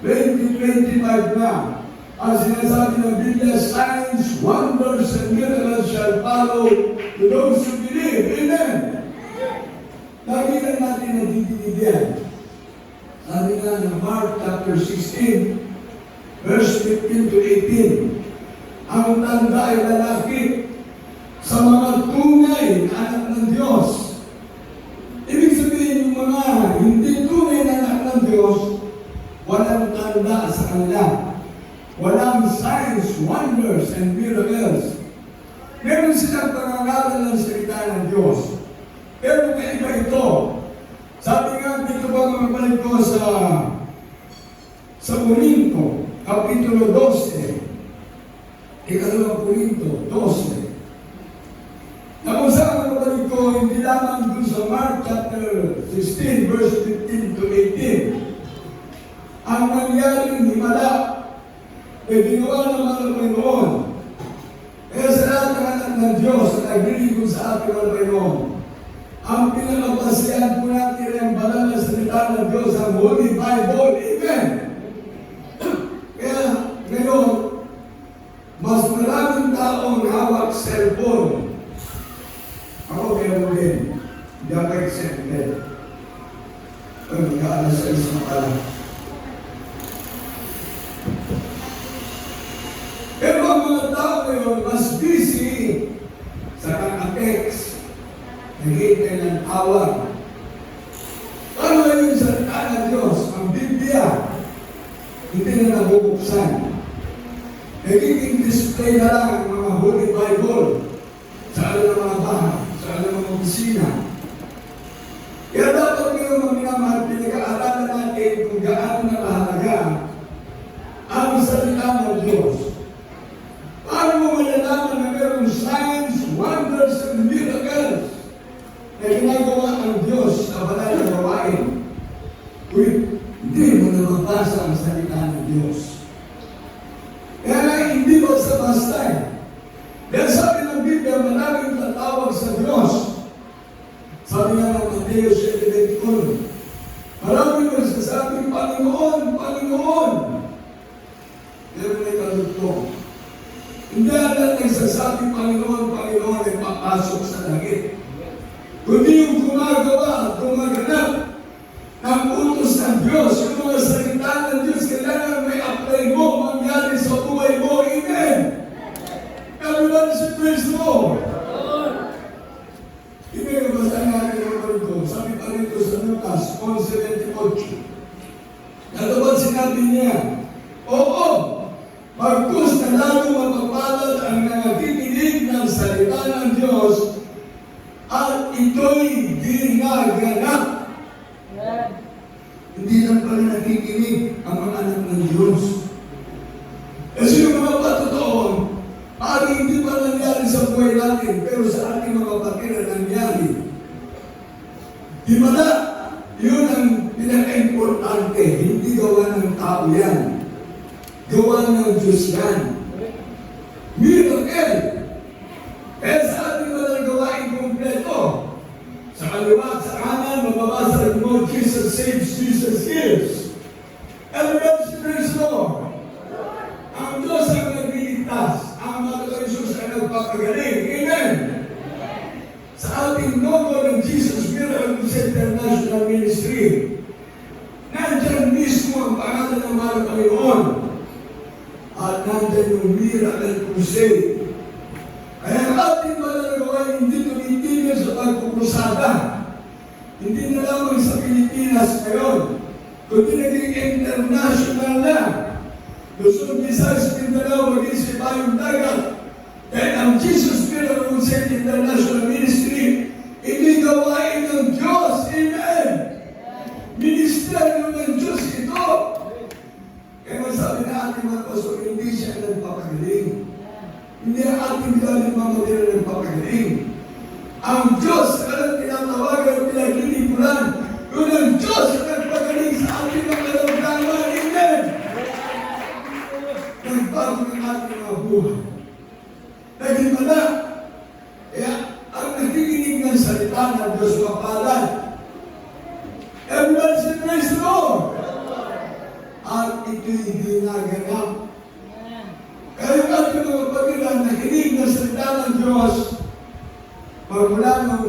2025 na. Ang sinasabi ng Biblia, signs, wonders, and miracles shall follow to those who believe. Amen. Lagi na natin nadidinig yan. Sabi nga ng Mark chapter 16, verse 15 to 18, ang tanda ay lalaki sa mga tunay na anak ng Diyos. Ibig sabihin yung mga hindi tunay na anak ng Diyos, walang tanda sa kanila. Walang signs, wonders, and miracles. Meron silang pangangaral ng salita ng Diyos. Pero kaiba ito. Sabi nga dito ba mabalik ko sa Corinto, Kapitulo 12. Ikalawang Corinto, 12. Kung saan mabalik ko, hindi lamang dun sa Mark chapter 16, verse 15 to 18. Ang nangyaring himala, ginawa ng mga Panginoon. Kaya sa lahat ng anak ng Diyos na naglilingkod sa ating mga Panginoon, ang pinakapasihan po natin ang banal na salita ng Diyos, ang Holy Bible. Amen! Kaya ngayon, mas maraming taong hawak cellphone. Ako meron din. Hindi ako exempted. Pag nag-aalas sa isang pala. Pero ang mga tao ngayon, mas busy sa kaka-text, nag-iintay ng tawag. Ano yung salita ng Diyos? Ang Biblia, hindi na nabubuksan. Nagiging display na lang ang mga Holy Bible sa alam ng mga bahay, sa alam ng mga opisina. Kaya dapat ngayon mga minamahal, pinag-aaralan natin kung gaano na mahalaga ang salita ng Diyos. Paano mo malalaman na mayroong signs, wonders, and miracles na ginagawa ang Diyos sa banal na gawain? Hindi mo na mabasa ang salita ng Diyos. Kaya hindi basta-basta eh. Kaya sabi ng Biblia, maraming tatawag sa Diyos. Sabi nga ng Mateo 7:21, maraming nagsasabing, Panginoon, Panginoon. Pero may kalugtong. Hindi agad nagsasabing, Panginoon, Panginoon ay papasok sa langit. Kundi yung gumagawa at gumaganap ng utos ng Diyos, yung mga salita ng Diyos, kailangan may apply mo, mangyari sa buhay mo. Amen! Kalulan si Kristo. Ibigabasa natin ang barito. Sabi pa rito sa Lucas 11:78. Natapad sinabi niya, oo, pagkus na lalo mapapalad ang nangakikinig ng salita ng Diyos at ito'y ginaganap. Hindi lang pala nakikinig ang mga anak ng Diyos. Kasi yung mga patutoon, maaring hindi pa nangyari sa buhay natin, pero sa ating mga kapatid na nangyari. Himala, yun ang pinaka-importante. Hindi gawa ng tao yan. Gawa ng Diyos yan. Miracle. Kaya sa ating mga gawain kompleto, sa kaliwa, sa kanan, mababasa rin mo, Jesus saves, Jesus gives. And that's praise Lord. Ang Diyos ang nagliligtas. Ang mga Jesus ay nagpapagaling. Amen. Sa ating logo ng Jesus Miracles International Ministry, nandyan mismo ang pangalan ng mga Panginoon. At nandyan yung Miracle Crusade. Kaya ang ating mga nagawa hindi tumitigil sa pagpuprusada. Hindi na lamang sa Pilipinas ngayon, kundi naging international na. Luzon, Visayas, Mindanao, maging Sibayong Dagat. Dahil ang Jesus Miracle Crusade International Ministry, ito'y gawain ng Diyos. Amen! Ministeryo ng Diyos ito. Kaya masabi na ating mga pastor, hindi siya nagpapagaling. Hindi ang ating galing mga modelo nagpapagaling. Ang Diyos na tinatawagan at pinaglilipunan, yun ang Diyos na nagpagaling sa ating mga damdaman. Amen! Nagbago ng ating mga buhay. Naging mala. Kaya ang nakikinig ng salita ng Diyos mapalad. Everyone say praise the Lord. at ito'y ginaganap. Kaya at yung mga pagkilan na hinig na salita ng Diyos, magmula ng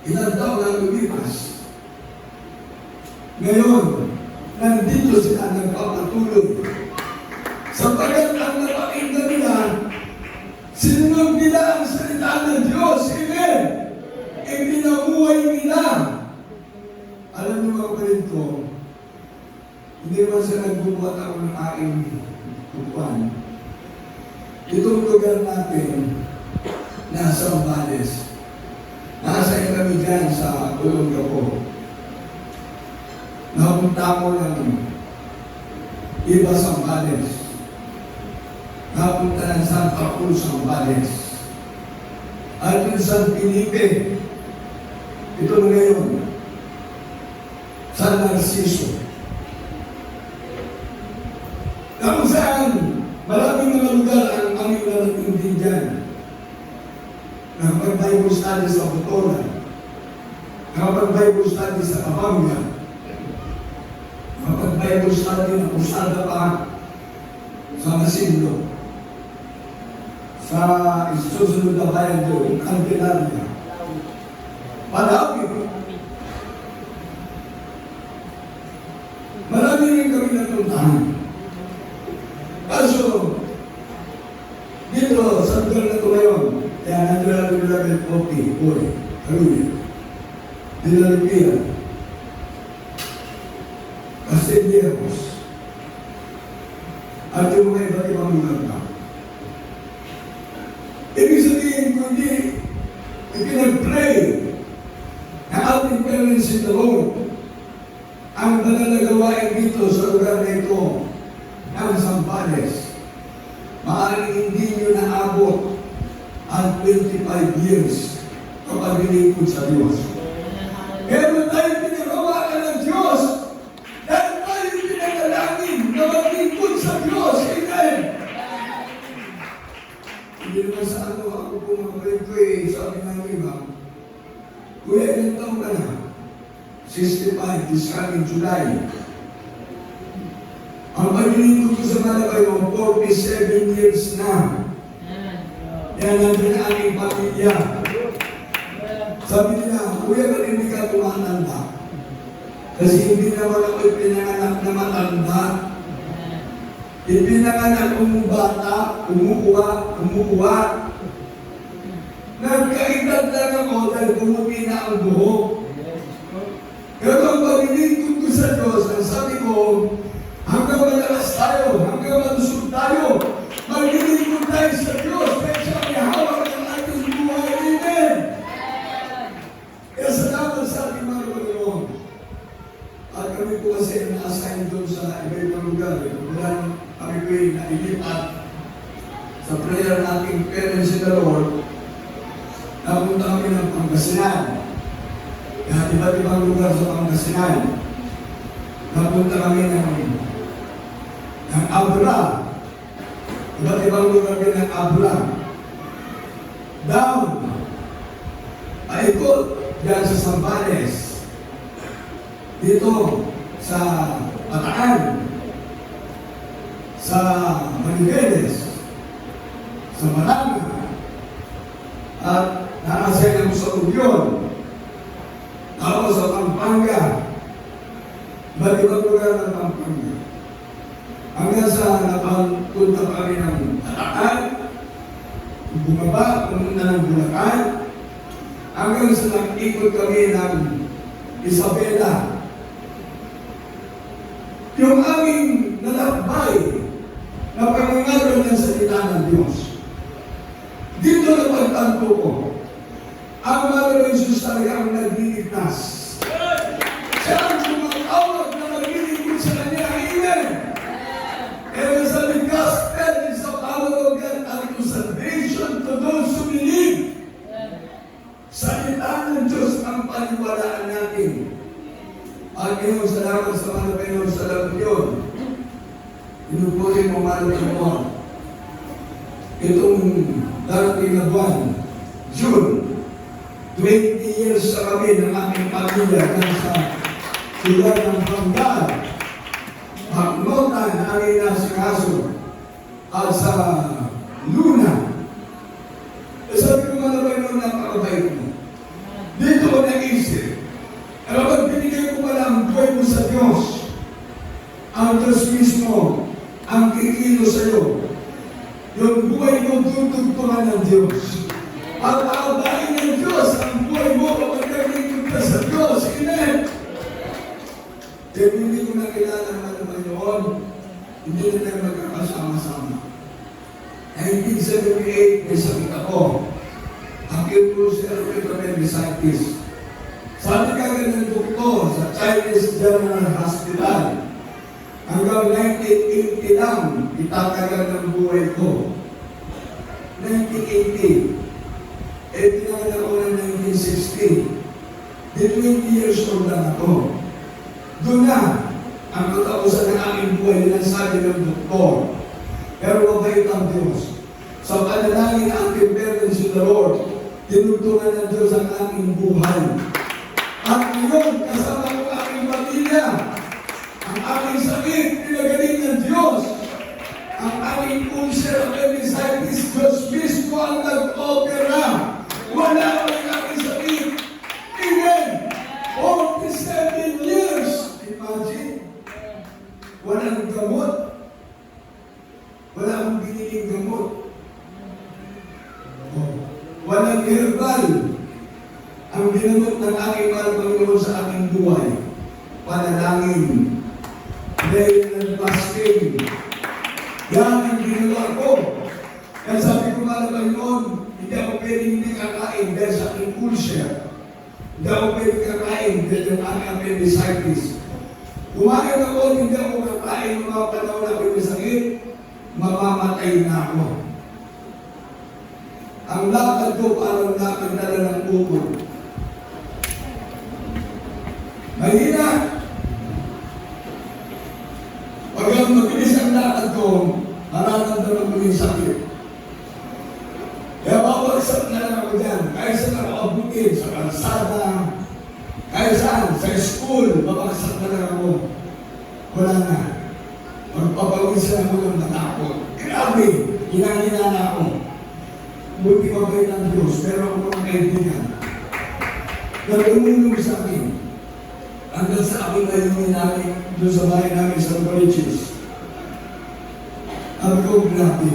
ilang taon na lumipas. Ngayon, nandito sila nagpapatuloy. Sapagkat ang napakinggan nila, sinunod nila ang salita ng Diyos. Amen! Ipinamuhay nila. Alam niyo mga kapatid ko, hindi naman sila nagbubuhat ako ng aking tukuan. Itong lugar natin, nasa Zambales. Nasa kami dyan sa Olongapo. Napunta ko ng iba Zambales. Napunta ng Santa Cruz Zambales. At yung San Felipe, ito na ngayon, San Narciso. Kung saan, maraming mga lugar ang aming narating din dyan. Nakapag-Bible study sa Botolan, nakapag-Bible study sa Kapanga, nakapag-Bible study na usada pa sa Masinlo, sa isusunod na bayan doon, Candelaria. Marami. Marami rin kami natuntahan. Kaso, dito, sa lugar na ito ngayon, kaya nandun namin Kopi, Uri, Kaluya, Dilalupia, Castellanos, at yung mga iba't ibang lugar na. Ibig sabihin, kundi ipinag-pray na ating parents in the Lord ang nalalagawain dito sa lugar na ito ng Zambales. Maaaring hindi nyo naabot ang 25 years kapag binigod sa Diyos. Pero tayo pinagawa ka ng Diyos dahil tayo pinagalangin na magbigod sa Diyos. Amen! Hindi naman sa ano ako po mga kwento sabi ng iba, kuya, ilang taong ka na? 65, this coming July. Ang paglilingkod ko sa Malabay, 47 years na. Yan nandun ang aming pamilya. Sabi nila, kuya, ba't hindi ka tumatanda? Kasi hindi naman ako ipinanganak na matanda. Ipinanganak kong bata, umukuha. Nagkaedad lang ako dahil pumuti na ang buhok. Pero ang paglilingkod ko sa Diyos, ang sabi ko, hanggang malakas tayo, hanggang malusog tayo, maglilingkod tayo sa Diyos, kaya siya may hawak ng ating buhay. Amen! Kaya salamat sa ating mga Panginoon. At kami po kasi na-assign doon sa iba-ibang lugar. Kung kami po yung nailipat sa prayer nating parents in the Lord, napunta kami ng Pangasinan. Kaya iba't ibang lugar sa Pangasinan. Napunta kami ng Abra. Iba't ibang lugar din ng Abra. Down. Paikot dyan sa Zambales. Dito sa Bataan. Sa Maniveles. Sa Malanga. At nakasaya mo sa Ugyon. Tapos sa Pampanga. Iba't ibang lugar ng Pampanga. Hanggang sa napunta kami ng Bataan, bumaba, pumunta ng Bulacan, hanggang sa nag-ikot kami ng Isabela. Yung aming nalakbay na pangangaral ng salita ng Diyos. Dito na pagtanto ko, ang mga Jesus talaga ang nagliligtas. Siya ang tumawag na naglilingkod sa kanya. Amen! And as the gospel is the power of God unto salvation to those who believe. Salita ng Diyos ang paniwalaan natin. At ngayon, salamat sa mga Panginoon sa lahat yun. Inupusin mo mga Panginoon. Itong darating na buwan, June, 20 years sa kami ng aming pamilya nasa lugar ng Pangal. Haknotan ang inasikaso at sa luna. Sabi ko mga Panginoon, napakabait mo. Dito ko naisip, alam mo, binigay ko pala ang buhay mo sa Diyos. Ang Diyos mismo, ang kikilo sa iyo. Yung buhay mo tutugtungan ng Diyos. At aabay ng Diyos ang buhay mo kapag nagiging ka sa Diyos. Amen? Kaya hindi ko nakilala mga Panginoon, hindi na tayo magkakasama-sama. 1978, may sakit ako. Acute ulcer with appendicitis. Sabi ka ng doktor sa Chinese General Hospital, hanggang 1980 lang, itatagal ng buhay ko. 1980. Tinagal ako ng 1960. Di 20 years old lang ako. Doon na, ang katapusan ng aking buhay, nilang sabi ng doktor. Pero mabait ang Diyos. Sa panalangin na aking parents in the Lord, tinutulungan ng Diyos ang aking buhay. At ngayon, kasama ko aking pamilya. Ang aking sakit, pinagaling ng Diyos. Ang aking ulcer of appendicitis, Diyos mismo ang nag-opera. Wala ang aking sakit. Amen! 47 years. Imagine. Walang gamot. Wala akong biniling gamot. Walang herbal. Ang ginamot ng aking mahal Panginoon sa aking buhay. Panalangin. Prayer and fasting. Yan ang ginawa ko. Kaya sabi ko mahal Panginoon, hindi ako pwedeng hindi kakain dahil sa aking ulcer. Hindi ako pwedeng kakain dahil yung aking appendicitis. Kumain ako, hindi ako kakain mga panahon na aking sakit, mamamatay na ako. Ang lakad ko parang nakagdala ng ukol. Mahina. Pag ang mabilis ang lakad ko, mararamdaman ko yung sakit. Kaya babagsak na lang ako dyan. Kahit saan ako abutin, sa kalsada, kahit saan, sa school, babagsak na lang ako. Wala na. Magpapawis na ako ng natakot. Grabe, hinahina na ako. Buti mabay ng Diyos, pero ako mga kaibigan. Nag-umulong sa akin. Hanggang sa akin na yung namin doon sa bahay namin sa Bridges. Ang ko, grabe.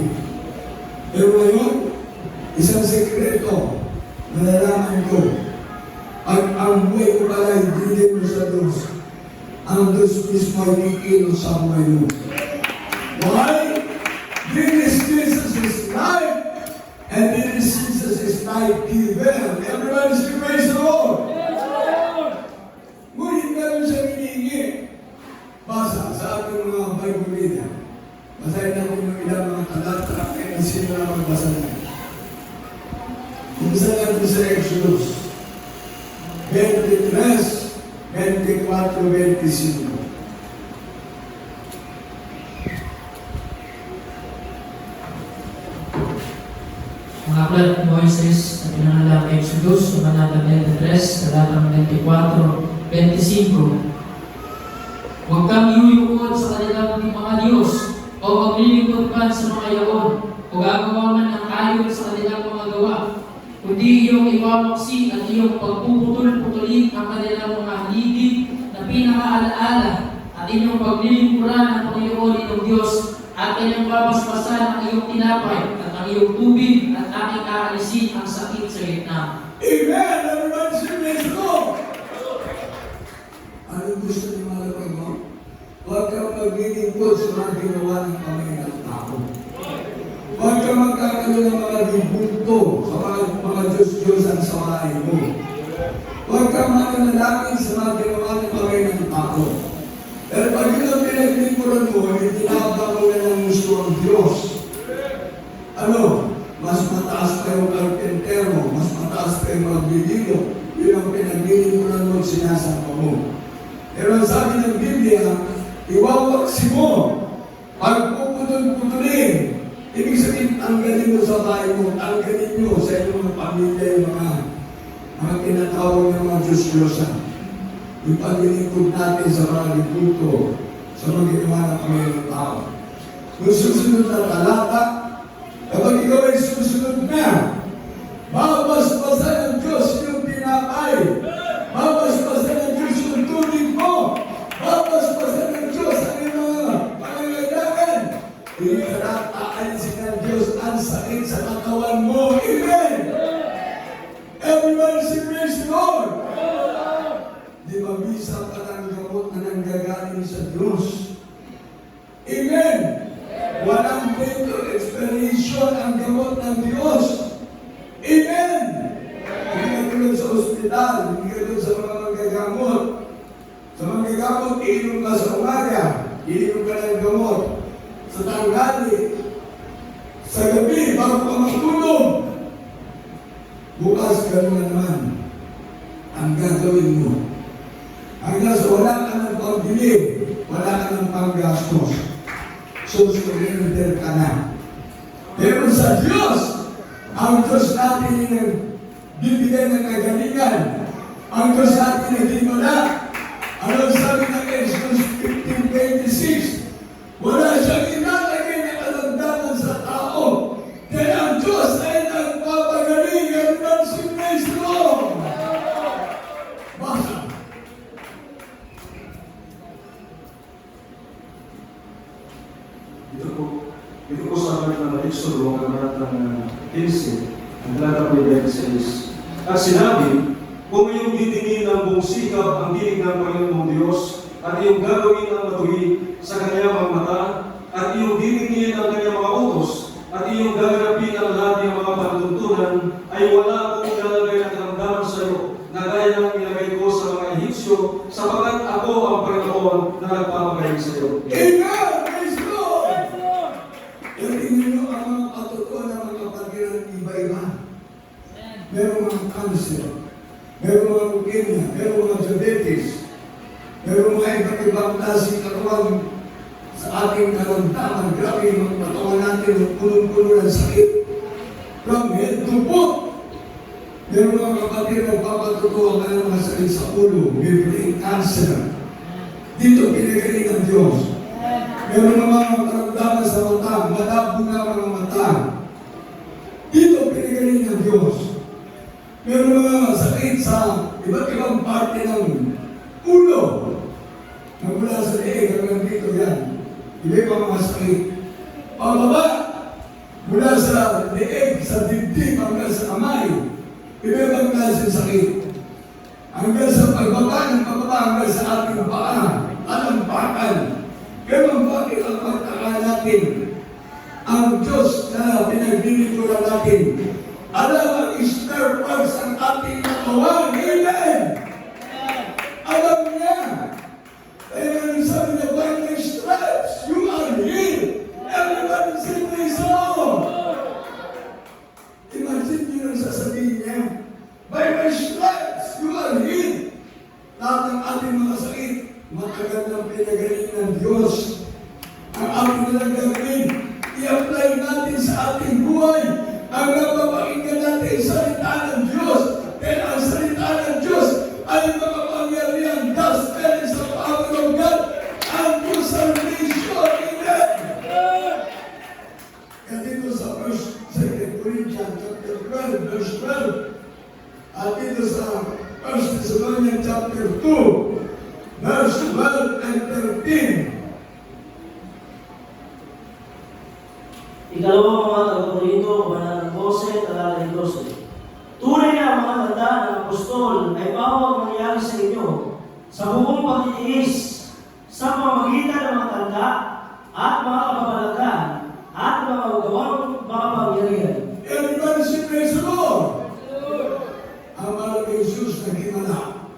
Pero ngayon, isang sekreto, nalalaman ko, ang buhay ko pala ibigay mo sa Diyos. Ang Diyos mismo ay kikilos sa buhay mo. Why? This Jesus is life, and this Jesus is life given. Everybody say praise the Lord. Ngunit meron siya hinihingi. Basa sa ating mga Bible reader. Basahin natin yung ilang mga talata kaya sino na magbasa na. Umpisa natin sa Exodus 23, 24, 25. Ang aklat ni Moises na pinangalang Exodus, Kabanata 23, talatang 24, 25. Huwag kang yuyukod sa kanilang mga Diyos o maglilingkod ka sa mga yaon o gagawa man ng ayon sa kanilang mga gawa, kundi iyong ipapaksi at iyong pagpuputol-putulin ang kanilang mga haligi na pinakaalaala at inyong paglilingkuran ng Panginoon inyong Diyos at kanyang babasbasan ang iyong tinapay at ang iyong tubig at aking aalisin ang sakit sa gitna. Amen! Everybody say praise the Lord! Anong gusto ni Malapag mo? Huwag kang maglilingkod sa mga ginawa ng Panginoon ng tao. Huwag kang magkakaroon ng mga dibulto sa mga Diyos-Diyosan sa bahay mo. Huwag kang mananalangin sa mga ginawa ng Panginoon ng tao. Pero pag yun ang pinaglingkuran mo, itinawag mo na ng gusto ang Diyos. Ano? Mas mataas pa yung karpentero, mas mataas pa yung magbibilo. Yun ang pinaglingkuran mo at sinasama mo. Pero ang sabi ng Biblia, iwawaksi mo, pagpuputol-putulin. Ibig sabihin, tanggalin mo sa bahay mo, tanggalin mo sa inyong mga pamilya, yung mga tinatawag ng mga Diyos-Diyosan. Yung paglilingkod natin sa mga liputo, sa mga ginawa ng Panginoon tao. Kung susunod na talata, kapag ikaw ay susunod na, babasbasan ng Diyos yung tinapay, babasbasan ng Diyos yung tubig mo, babasbasan ng Diyos ang iyong mga pangangailangan. Hindi ka na aalisin ng Diyos ang sakit sa katawan mo. Amen! Everyone say praise the Lord! Di ba bisa ka ng gamot na nanggagaling sa Diyos? Amen! Walang date of expiration ang gamot ng Diyos. Amen! Hindi ka tulad sa ospital, hindi ka tulad sa mga manggagamot. Sa manggagamot, iinom ka sa umaga, iinom ka ng gamot. Sa tanghali, sa gabi, bago ka matulog. Bukas ka naman ang gagawin mo. Hanggang sa wala ka ng pambili, wala ka ng panggastos. Susunod ka na. Pero sa Diyos, ang Diyos natin yung bibigyan ng kagalingan. Ang Diyos natin yung himala. Ano sabi ng Exodus 15:26? Wala siyang inalagay na kalamdaman sa tao. Kaya ang Diyos ay nagpapagalingan ng si Kristo. Basta. Ito po sa amin ng Exodo, ang kabanat ng 15, ang talata po 26. At sinabi, kung iyong titingin ng buong sikap ang dinig ng Panginoon mong Diyos, at iyong gagawin ang matuwid sa kanyang mga mata, at iyong titingin ang kanyang mga utos, at iyong gaganapin ang lahat ng mga panuntunan, ay wala akong ilalagay ng karamdaman sa iyo, na gaya ng ilagay ko sa mga Ehipsyo, sapagkat ako ang Panginoon na nagpapagaling sa iyo. Amen! Praise God! Yung tingin nyo ang mga katotoo na mga kapatiran iba-iba. Merong mga cancer, merong mga leukemia, merong mga diabetes, merong mga iba't ibang klaseng katawan sa ating karamdaman. Grabe yung katawan natin, punong-puno ng sakit. From head to foot. Merong mga kapatid na nagpapatotoo ang kanilang mga sakit sa ulo, may brain cancer. Dito pinagaling ng Diyos. Meron mga karamdaman sa mata, malabo na mga mata. Dito pinagaling ng Diyos. Meron mga sakit sa iba't ibang parte ng ulo. Nagmula sa leeg hanggang dito yan. Iba-ibang mga sakit. Pababa, mula sa leeg, sa dibdib hanggang sa kamay. Iba-ibang klaseng sakit. Hanggang sa pagbaba ng pababa hanggang sa ating paa, talampakan. Kaya bakit ang pagtaka natin, ang Diyos na pinaglilingkuran natin, alam ang spare parts ang ating katawan. Amen! Alam niya. Kaya nga sabi niya, by my stripes, you are healed. Everybody say, praise the Lord. Imagine niyo ang sasabihin niya, by my stripes, you are healed. Lahat ng ating mga sakit, matagal ng pinagaling ng Diyos. Ang ating nilang gagawin, i-apply natin sa ating buhay. Ang napapakinggan natin sa salita ng Diyos. Kaya ang salita ng Diyos ay makapangyarihan. Gospel is the power of God unto salvation. Amen! Kaya dito sa 2 Corinthians chapter 12, verse 12, at dito sa 1 Thessalonians chapter 2, verse 12 and 13. Ikalawang mga taga-Korinto, Kabanatang 12, talata 12. Tunay na ang mga tanda ng apostol ay bawang mangyari sa inyo sa buong pagtitiis, sa pamamagitan ng mga tanda at mga kababalaghan at mga gawang makapangyarihan. Everybody say praise the Lord. Ang mahal ng Jesus na himala.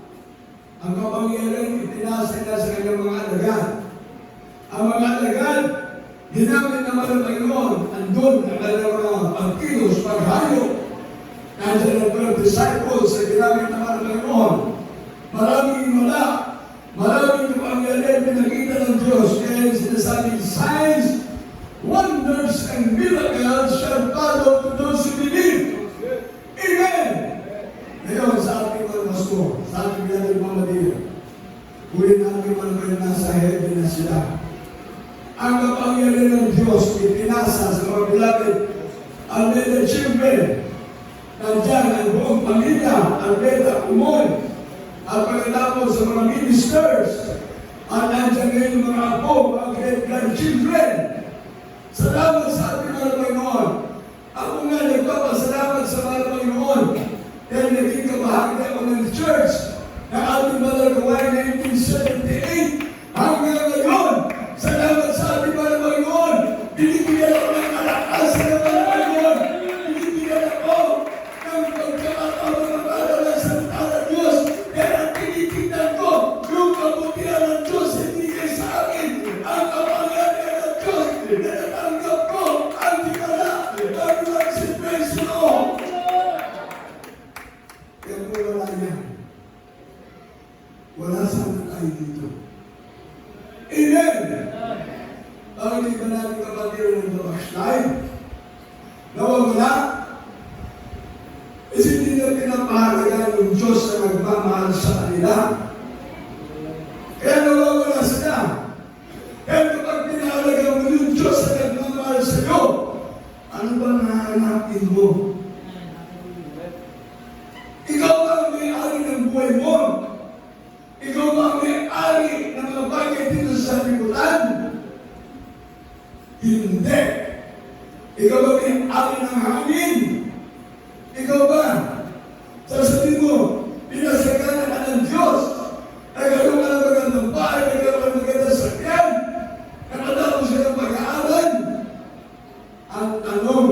Ang kapangyarihan itinasa na sa kanyang mga alagad. Ang mga alagad, ginamit naman ng Panginoon, andun ang kanyang mga pagkilos, paghayo. Nandiyan ang mga disciples sa ginamit naman ng Panginoon. Maraming himala, maraming kapangyarihan pinakita ng Diyos. Kaya sinasabing signs, wonders, and miracles shall follow to those who believe. Amen! Ngayon, sa ating mga pastor, sa ating mga Manila, huli natin mga nasa heaven na sila. ang kapangyarihan ng Diyos ipinasa sa mga beloved and little children. Nandiyan ang buong pamilya, ang beta umon, at pagkatapos sa mga ministers, at nandiyan ngayon yung mga apo, mga great-grandchildren. Salamat sa ating mga Panginoon. Ako nga nagpapasalamat sa mga Panginoon dahil naging kabahagi ako ng church na ating malagawain 1978 hanggang ngayon. Salamat sa ating mga Panginoon. Binibigyan ako ng kalakasan ng mga Panginoon. Binibigyan ako ng pagkakataon ng alala sa ng Diyos. Kaya tinitignan ko yung kabutihan ng Diyos hindi sa akin. Ang kapangyarihan ng Diyos na natanggap ko ang tikala ng magsipwesyo ko. Kaya kung wala yan, wala sana tayo dito. Amen! Ang hindi ba natin kapatid ng backslide? Nawawala? Kasi hindi na pinapahalaga ng Diyos na nagmamahal sa kanila. Kaya nawawala sila. Kaya kapag pinahalaga mo yung Diyos na nagmamahal sa iyo, ano ba nahanapin mo? Ikaw ba ang may-ari ng buhay mo? Ikaw ba ang may-ari ng mga bagay dito sa liputan? Hindi. Ikaw ba may-ari ng hangin? Ikaw ba? Sasabihin mo, pinasagana ka ng Diyos. Nagkaroon ka ng magandang bahay, nagkaroon ka ng magandang sakyan. Nakatapos ka ng pag-aaral. Ang tanong,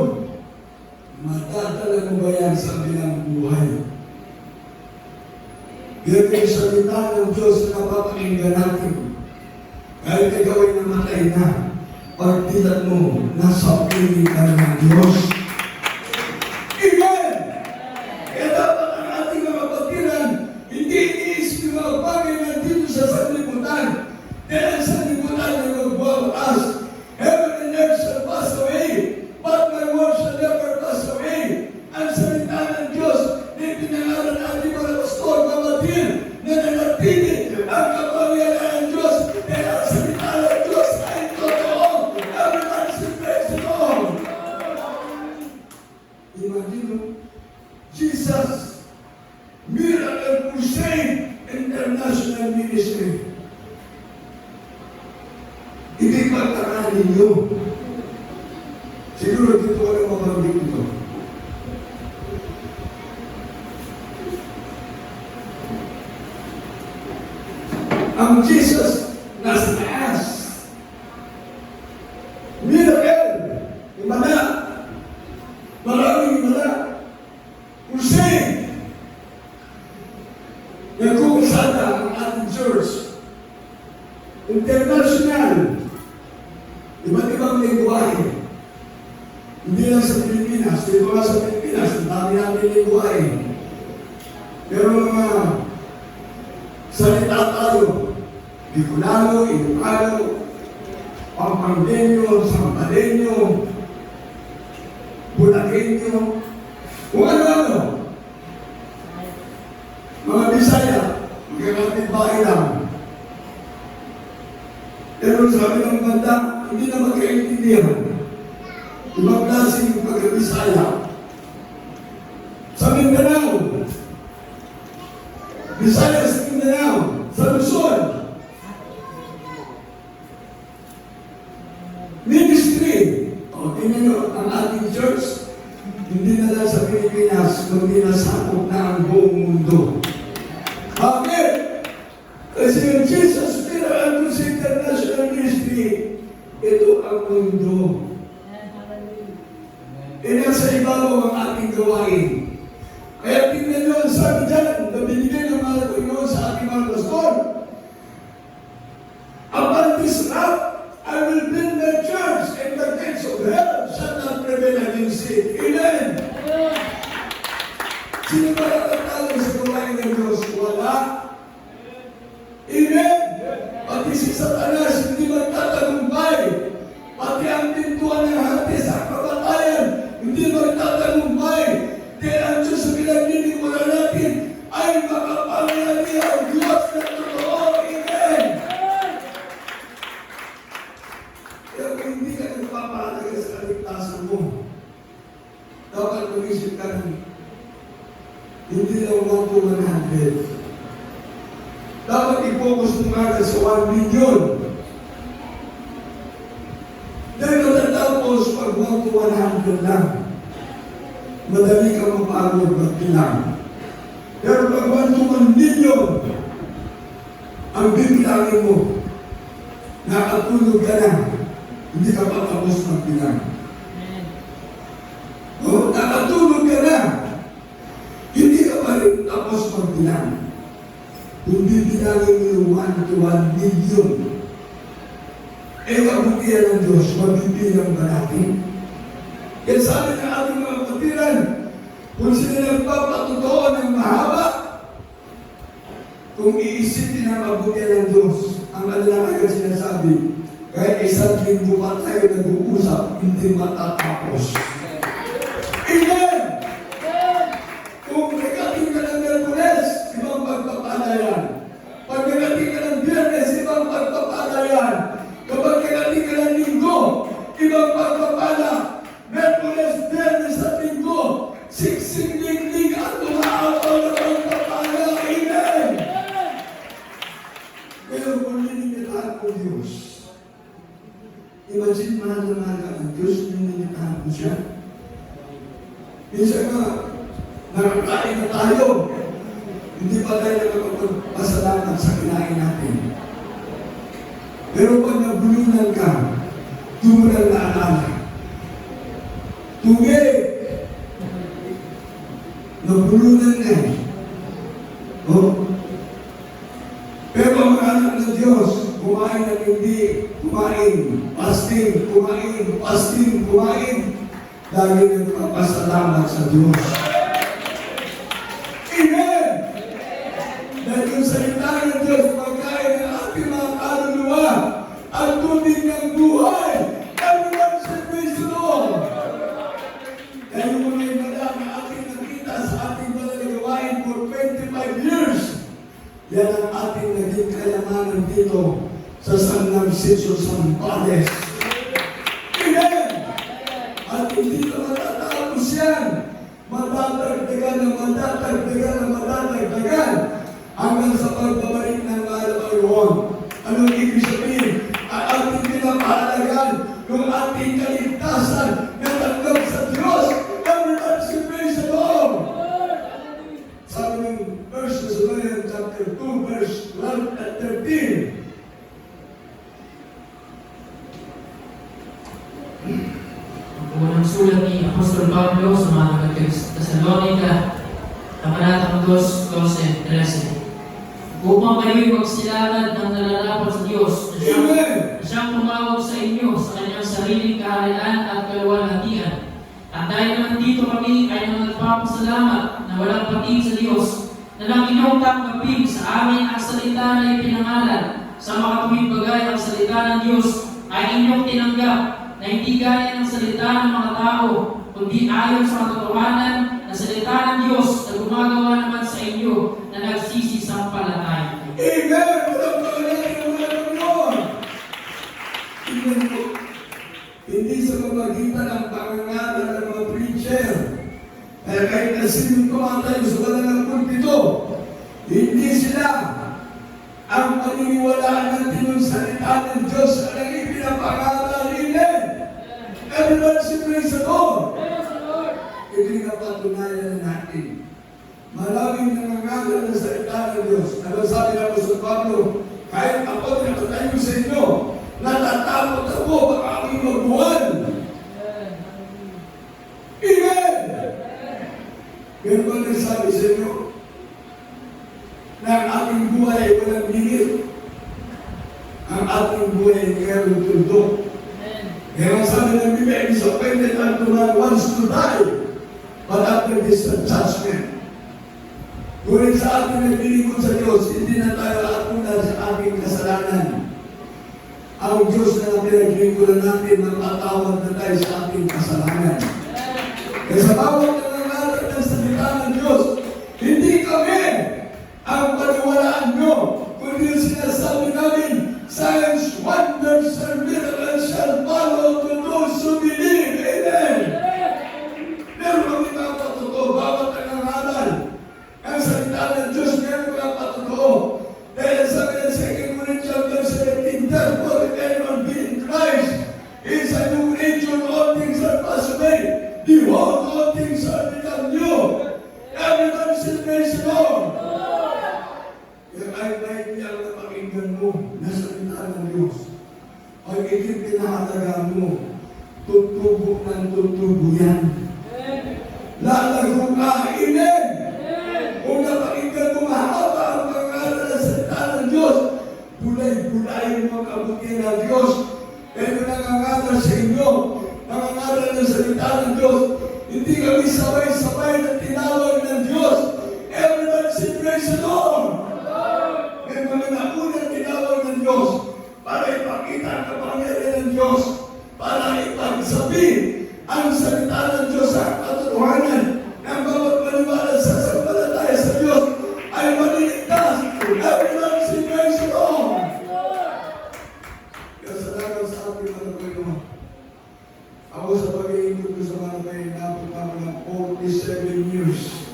matatalag mo ba yan sa bilang buhay? Ganito yung salita ng Diyos na napapakinggan natin. Kahit ikaw ay namatay na, pagtilat mo, nasa piling ka ng Diyos. Amen! Kaya dapat ang ating mga kapatiran, hindi iniisip yung mga bagay na dito sa sanlibutan. Dahil ang sanlibutan ay magbabakas. Heaven and earth shall pass away, but my word shall never pass away. Ang salita ng Diyos na pinangalan ating mga pastor, kapatid, na nanatili ang kapangyarihan ng Diyos. Dahil ang salita ng Diyos ay totoo. Everybody say praise the Lord. Imagine, Jesus, Miracle Crusade International Ministry. Hindi pagtakaan ninyo. Siguro dito ko lang mabanggit ito. Ang Jesus nasa taas. Miracle. Imana. Maraming imana. Crusade. Nagkukusada ang ating church. International. Iba't ibang lingwahe. Hindi lang sa Pilipinas. Dito nga sa Pilipinas, ang dami namin lingwahe. Pero mga salita tayo. Bicolano, Ilocano, Pampanggenyo, Sampalenyo, Bulakenyo, kung ano-ano. Mga Bisaya, magkakapit bahay lang. Pero sabi ng banda, hindi na magkaintindihan. Ibang klaseng pagka-Bisaya. Sa Mindanao, Bisaya sa Mindanao, sa Luzon, ministry. O, tingnan nyo, ang ating church, hindi na lang sa Pilipinas, kundi nasakop na ang buong mundo. Bakit? Kasi yung Jesus Miracle Crusade International Ministry, ito ang mundo. Nasa ibabaw ang ating gawain. Kaya tingnan nyo ang sabi dyan, na binigay ng mga Panginoon sa ating mga pastor. Upon this rock, I will build my church, and the gates of hell shall not prevail against it. Amen! Sino ba nakatalo sa gawain ng Diyos? Wala. Amen! Pati si Satanas hindi magtatagumpay. Pati ang pintuan ng hati sa kamatayan hindi magtatagumpay. Dahil hindi ka nagpapahalaga sa kaligtasan mo, dapat mag-isip ka ng hindi lang 1 to 100. Dapat i-focus mo agad sa 1 million. Dahil matatapos pag 1 to 100 lang, madali ka mapagod magbilang. Pero pag 1 to 1 million, ang bibilangin mo, nakatulog ka na, hindi ka pa tapos magbilang. O, nakatulog ka na, hindi ka pa rin tapos magbilang. Kung bibilangin mo yung 1 to 1 million, eh kabutihan ng Diyos, mabibilang ba natin? Kaya sabi ng ating mga kapatiran, kung sila nagpapatotoo ng mahaba, kung iisipin ang kabutihan ng Diyos, ang kanilang agad sinasabi, kahit 1 linggo pa tayo nag-uusap, hindi matatapos. Amen! Kung nagating ka ng Miyerkules, ibang pagpapala yan. Pag nagating ka ng Biyernes, ibang pagpapala yan. Kapag nagating ka ng Linggo, ibang pagpapala. Miyerkules, Biyernes at Linggo, siksing lingling at umaapaw na pagpapala. Amen! Kaya kung ninimitahan ko Diyos, imagine mahal na mahal ka ng Diyos, ninimitahan ko siya. Minsan nga, nakakain na tayo. Hindi pa tayo nakapagpasalamat sa kinain natin. Pero pag nabulunan ka, doon mo lang naalala. Tugi! Nabulunan ka. Oh. Pero ang mga anak ng Diyos, kumain ng hindi, kumain, fasting, kumain. Lagi nagpapasalamat sa Diyos. Amen! Dahil yung salita ng Diyos, pagkain ng ating mga kaluluwa, ang tubig ng buhay, everyone should praise the Lord. Dahil yung mga imala na ating nakita sa ating malagawain for 25 years, yan ang ating naging kayamanan dito sa San Narciso, Zambales. Amen! At hindi na matatapos yan. Matatagdagan hanggang sa pagbabalik ng Panginoon. Anong ibig sabihin? Ang ating pinapahalagan, yung ating kaligtasan na tanggap sa Diyos. Everyone should praise the Lord. Sabi ng 1 Thessalonians chapter 2, verse 12 at 13. Unang sulat ni Apostol Pablo sa mga Thessalonica, Kabanatang 2:12-13. Upang kayo'y magsilakad ng nararapat sa Diyos na siyang tumawag sa inyo sa kanyang sariling kaharian at kaluwalhatian. At dahil naman dito kami ay nagpapasalamat na walang pating sa Diyos na lang inyong tanggapin sa amin ang salita na ipinangalan. Sa makatuwid bagay ang salita ng Diyos ay inyong tinanggap na hindi gaya ng salita ng mga tao, kundi ayon sa katotohanan na salita ng Diyos na gumagawa naman sa inyo na nagsisisampalataya. Amen! Walang pangalan ng mga Panginoon. Tingnan mo, hindi sa pamagitan ng pangangalan ng mga preacher, kaya kahit na sinong kumatayo sa walang pulpito, hindi sila ang paniniwalaan natin ng salita ng Diyos na ipinapangalan. Amen! Everyone should praise the Lord. Hindi na patunayan natin. Maraming nangangalan ng salita ng Diyos. Ano sabi ng Apostol Pablo? Kahit ako nakatayo sa inyo, natatakot ako baka aking magbuwan. Amen! Ganun ba nagsabi sa inyo? Na ang ating buhay ay walang limit. Ang ating buhay ay mayroong tuldok. Kaya ang sabi ng Biblia, it is appointed unto man once to die, but after this the judgment. Ngunit sa ating naglilingkod sa Diyos, hindi na tayo aatunan sa ating kasalanan. Ang Diyos na pinaglingkuran natin, magpatawad na tayo sa ating kasalanan. Kaya sa bawat nangangalan ng salita ng Diyos, hindi kami ang paniwalaan nyo, kundi yung sinasabi namin, signs, wonders, and miracles shall follow pinahalaga mo, tutubo ng tutubo yan. Lalago ka, amen! Kung napakinggan mo mahaba ang pangalan ng salita ng Diyos, bulay-bulayin mo ang kabutihan ng Diyos. Pero nangangaral sa inyo, nangangaral ng salita ng Diyos, hindi kami sabay-sabay na tinawag ng Diyos. Everyone say praise the Lord! May mga naunang tinawag ng Diyos para ipakita ang kapangyarihan ng Diyos, para ipagsabi ang salita ng Diyos sa katotohanan ng bawat maniwala sa sampalataya sa Diyos ay maliligtas. Everyone say praise the Lord! Kasalanan sa ating mga Panginoon. Ako sa pag-iintog ko sa mga Panginoon, napunta ko ng 47 years.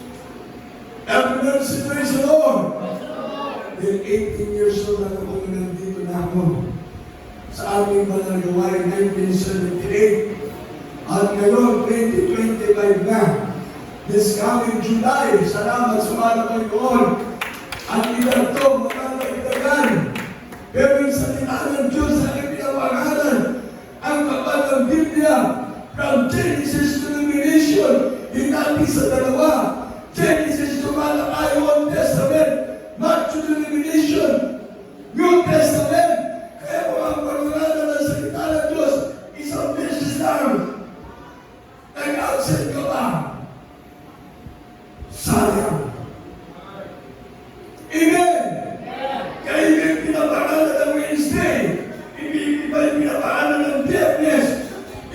Everyone say praise the Lord! Then 18 years old na ako nandito na ako sa aming banal gawain 1978. At ngayon, 2025 na. This coming July, salamat sa mga Panginoon. Ang ilan to, magkakaidagan. Pero yung salita ng Diyos sa aking pinapangalan, ang kapal ng Biblia, from Genesis to Revelation, hinati sa dalawa. Genesis to Malachi, Old Testament, Matthew to Revelation, New Testament. Kaya kung ang pangalan ng salita ng Diyos, isang beses lang, nag-absent ka pa. Sayang. Amen! Kaya yung pinapangalan ng Wednesday, hindi ba yung pinapangalan ng Biyernes,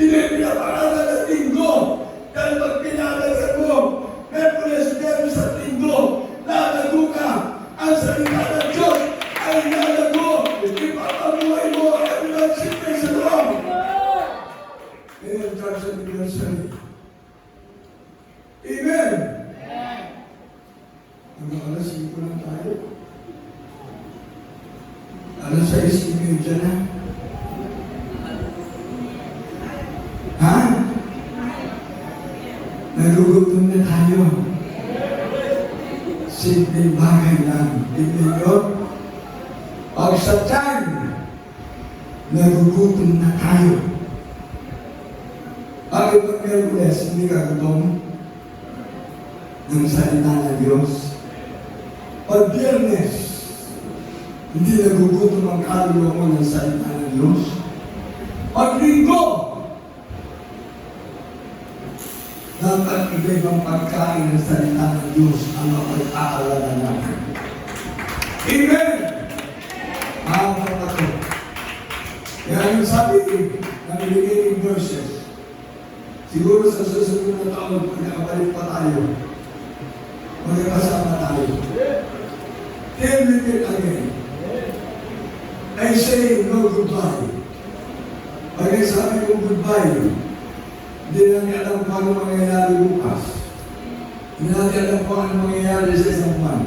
hindi yung pinapangalan ng Linggo. Dahil pag pinalagan mo, Merkules, Biyernes at Linggo, lalago ka. Ang salita ng Diyos ay lalago. Ipapabuhay mo ang kanilang sipin sa loob. Ngayon, Church Anniversary. Amen! Hanggang alas 5 lang tayo. Alas 6:30 na. Ha? Nagugutom na tayo. Simpleng bagay lang. Tingnan nyo. Pag sa tiyan, nagugutom na tayo. Bakit pag Merkules, hindi ka gutom ng salita ng Diyos? Pag Biyernes, hindi nagugutom ang kaluluwa mo ng salita ng Diyos? Pag Linggo, dapat iba-ibang pagkain ng salita ng Diyos ang mapag-aaralan natin. Amen! Mga kapatid, kaya yung sabi ng beginning verses, siguro sa susunod na taon, pag nakabalik pa tayo, magkakasama tayo. Tell me it again. I say no goodbye. Pag sabi ko goodbye, hindi natin alam kung ano mangyayari bukas. Hindi natin alam kung ano mangyayari sa isang buwan.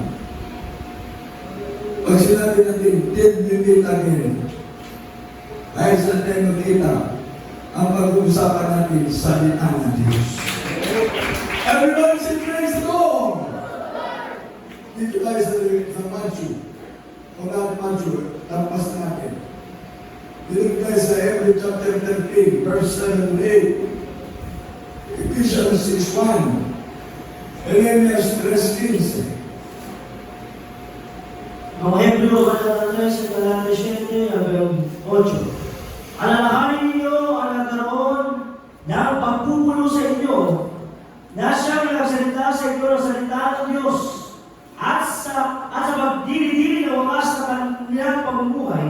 Pag sinabi natin, tell me it again. Ay sa tayo magkita, ang pag-uusapan natin sa salita ng Diyos. Everybody say praise the Lord! Dito tayo sa Matthew. Kung natin Matthew, tapos natin. Dito tayo sa Hebrew chapter 13, verse 7 and 8. Ephesians 6:1. Ephesians 3:15. Ang Hebreo, Kapital 13, Talata 7, hanggang 8. Alalahanin ninyo ang nagkaroon ng pagpupuno sa inyo na siyang nagsalita sa inyo ng salita ng Diyos at sa pagdili-dili ng wakas na kanilang pamumuhay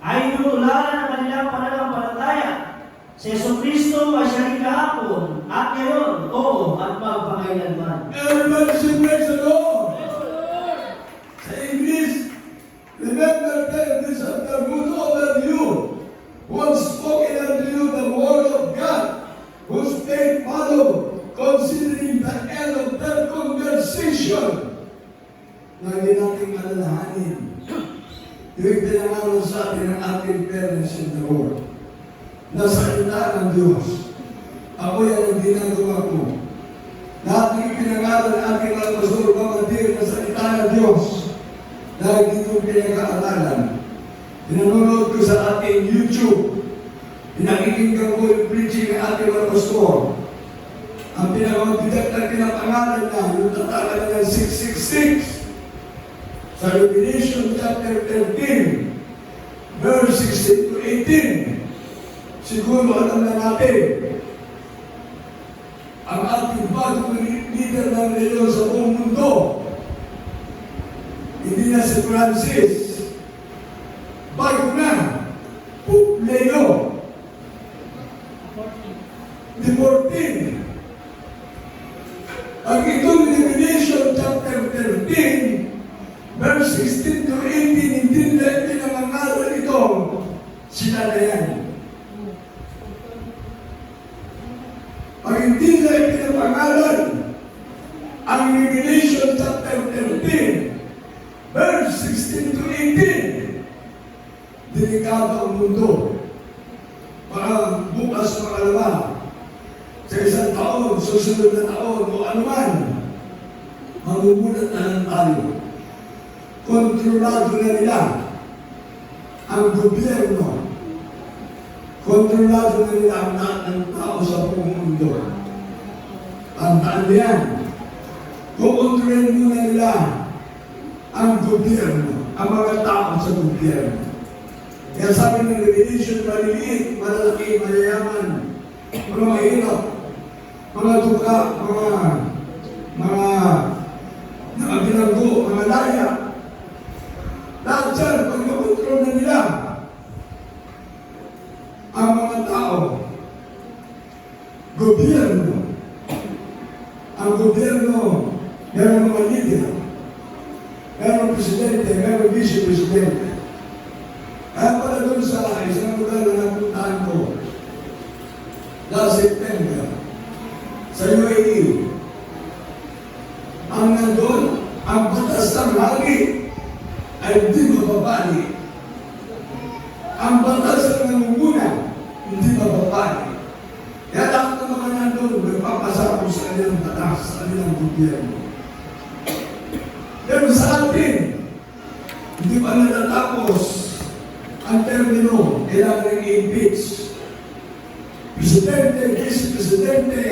ay inutularan ng kanilang pananampalataya. Si Jesucristo ay siya rin kahapon at ngayon, oo, at magpakailanman. Everybody say praise the Lord! Sa English, remember that this afternoon over you who has spoken unto you the word of God, whose faith follow, considering the end of their conversation. Lagi nating alalahanin. Yung pinangalan sa atin ng ating parents in the Lord. Na salita ng Diyos. Ako yan ang ginagawa ko. Lahat ng pinangalan ng ating mga pastor, pamatir na salita ng Diyos. Dahil dito pinag-aaralan. Pinanonood ko sa ating YouTube. pinakikinggan ko yung preaching ng ating mga pastor. Ang pinakamabigat na pinapangalan na, yung tatala ng 666, sa Revelation chapter 13, verse 16 to 18. Siguro alam na natin, ang ating bagong leader ng reliyon sa buong mundo, hindi na si Francis, bago na, Pope Leo XIV. Ang itong Revelation chapter 13, verse 16 to 18, hindi na pinangangalan itong sila na yan. Pag hindi na ipinapangalan ang Revelation chapter 13, verse 16 to 18, delikado ang mundo. Parang bukas makalawa, sa isang taon, susunod na taon, o anuman, mamumulat na lang tayo. Kontrolado na nila ang gobyerno. Kontrolado na nila ang lahat ng tao sa buong mundo. Tandaan niyan. Kukontrolin muna nila ang gobyerno, ang mga tao sa gobyerno. Kaya sabi ng Revelation, maliliit, malalaki, mayayaman, mga mahirap, mga duka, mga bilanggo, mga laya. Lahat dyan, pag makontrol na nila ang mga tao, gobyerno, ang gobyerno, meron mga leader, meron presidente, meron vice-presidente. Kaya pala doon sa isang lugar na napuntahan ko, last September, sa UAE, ang nandun, ang batas ng lagi ay hindi mababali. Ang batas ng namumuna, hindi mababali. Kaya lahat ng mga nandun, nagpapasako sa kanilang batas, sa kanilang gobyerno. Pero sa atin, hindi pa natatapos ang termino, kailangan i-impeach. Presidente, vice-presidente,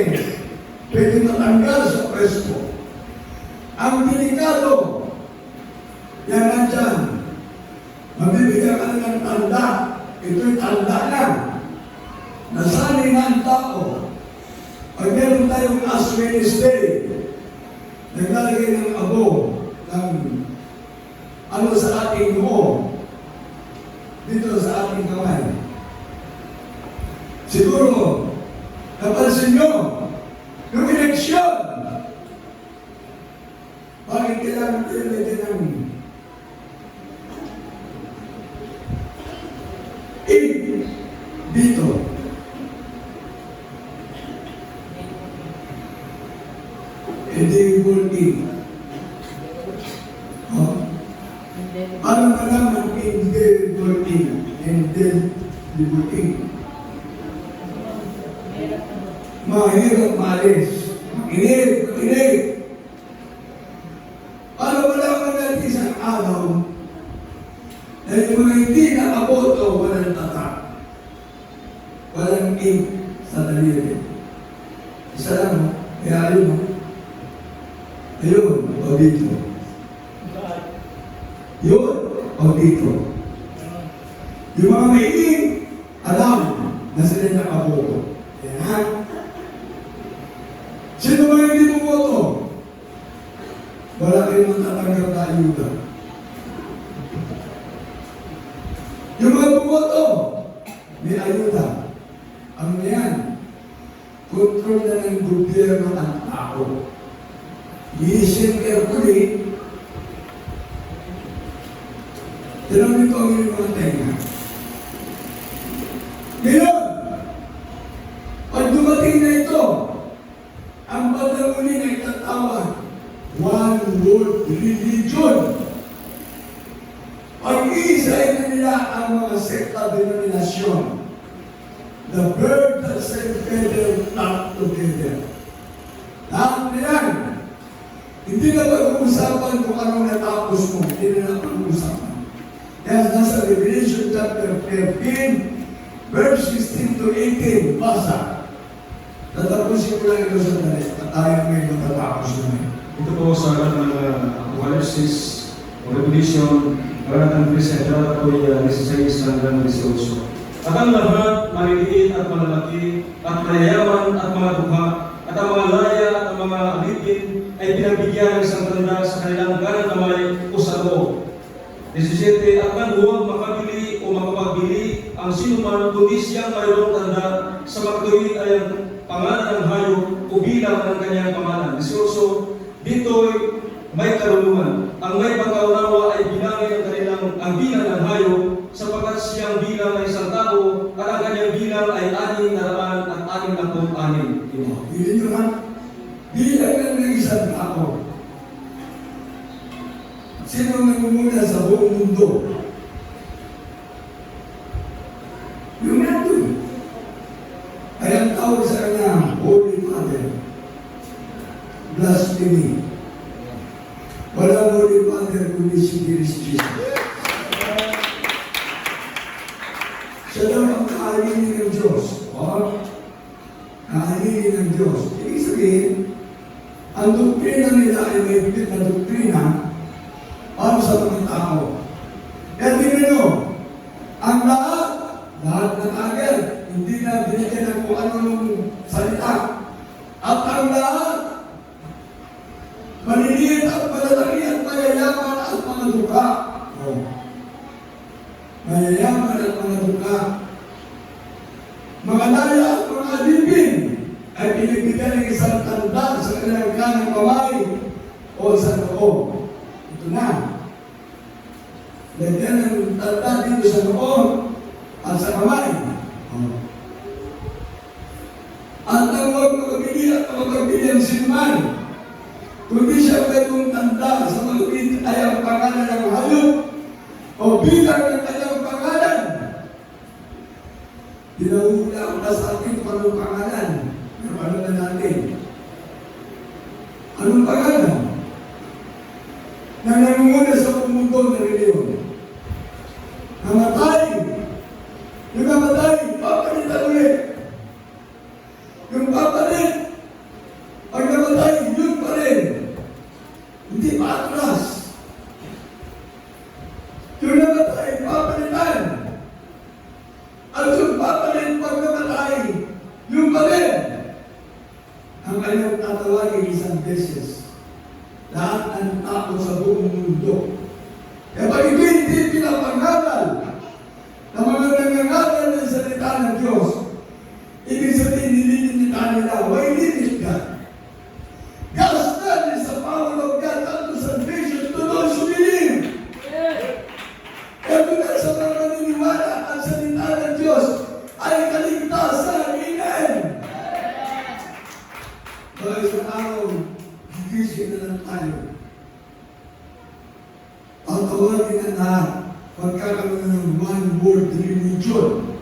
pwede matanggal sa pwesto. Ang delikado, yan nandyan. Mabibigyan ka ng tanda. Ito'y tanda na. Nasanay na ang tao. Pag meron tayong Ash Wednesday, naglalagay ng abo, ng ano sa ating noo, dito sa ating kamay. Siguro, napansin nyo, yung eleksyon, bakit kailangan pinagyan ng dito? Hindi voting. Ano ka naman hindi voting? Hindi voting. Mahirap maalis. Makinig. Para wala ka natin isang araw na yung mga hindi nakaboto, walang tatak. Walang ink sa daliri. Isa lang, kaya ayun, o dito. Yun, o dito. Yung mga may ink, alam na sila nakaboto. Yan. Sino ba hindi bumoto? Wala kayong matatanggap na ayuda. Yung mga bumoto, may ayuda. Ano yan? Kontrol na ng gobyerno ng tao. Listen carefully. Tinawin ko ang inyong mga tenga. Ngayon, pag dumating na ito, ang pagdamuli na itatawag, one world religion. Pag-iisahin na nila ang mga sekta denominasyon. The bird that said feather flock together. Lahat na yan. Hindi na pag-uusapan kung anong natapos mo. Hindi na pag-uusapan. Kaya nasa Revelation chapter 13, verse 16 17 to 18, basa. Tatapusin ko lang ito sa dali. At tayo may matatapos namin. Ito po sa lahat ng Apocalypse o Revelation, Kalatang 13, talata po 16 hanggang 18. At ang lahat, maliliit at malalaki, at mayayaman at mga dukha, at ang mga laya at ang mga alipin ay pinagbigyan ng isang tanda sa kanilang kanang kamay o sa loob. 17. At man huwag makabili o makapagbili ang sinuman kundi siyang mayroong tanda sa makatuwid ay ang pangalan ng hayop o bilang ng kanyang pangalan. 18. Dito'y may karunungan. Ang may pagkaunawa ay bilangin ang bilang ng hayop sapagkat siyang bilang ay isang tao at ang kanyang bilang ay 666. Hindi nyo ha? Bilang lang ng isang tao. Sino ang nangunguna sa buong mundo? Yung natin. Ay ang tawag sa kanya, Holy Father. Blasphemy. Walang Holy Father kundi si Jesus. Siya daw ang kahalili ng Diyos. O? Kahalili ng Diyos. Ibig sabihin, ang doktrina nila ay may bigit na doktrina para sa mga tao. Kaya tingnan nyo, ang lahat ng agad, hindi na binigyan ng kung anong salita. At ang lahat, maliliit at malalaki at mayayaman at mga duka. Mayayaman at mga duka. Mga laya at mga alipin ay pinibigyan ng isang tanda sa kanilang kanang kamay o sa loob. Ito na. Lagyan ng tanda dito sa loob at sa kamay. At ang huwag makabili at makabili ang sinuman. Kundi siya mayroong tanda sa malupit ay ang pangalan ng hayop o bilang ng kanyang pangalan. Pinahula ko na sa atin kung anong pangalan. Ano na natin? Anong pangalan? Na nangunguna sa mundo na reliyon. Namatay. Yung namatay, papalitan ulit. Yung papalit, pag namatay, yun pa rin. Hindi pa atras. Yung namatay, papalitan. At yung papalit, pag namatay, yun pa rin. Ang kanyang tatawagin isang beses. Lahat ng tao sa buong mundo. Kaya pag ito hindi pinapangaral na mga nangangaral ng salita ng Diyos, ibig sabihin nililimita nila, why limit God? God's plan is the power of God unto salvation to those who believe. Kaya mula sa mga naniniwala ang salita ng Diyos ay kaligtasan. Amen! Mga isang araw, gigising na lang tayo. Ang tawagin na lahat, pagkakaroon ng one world religion.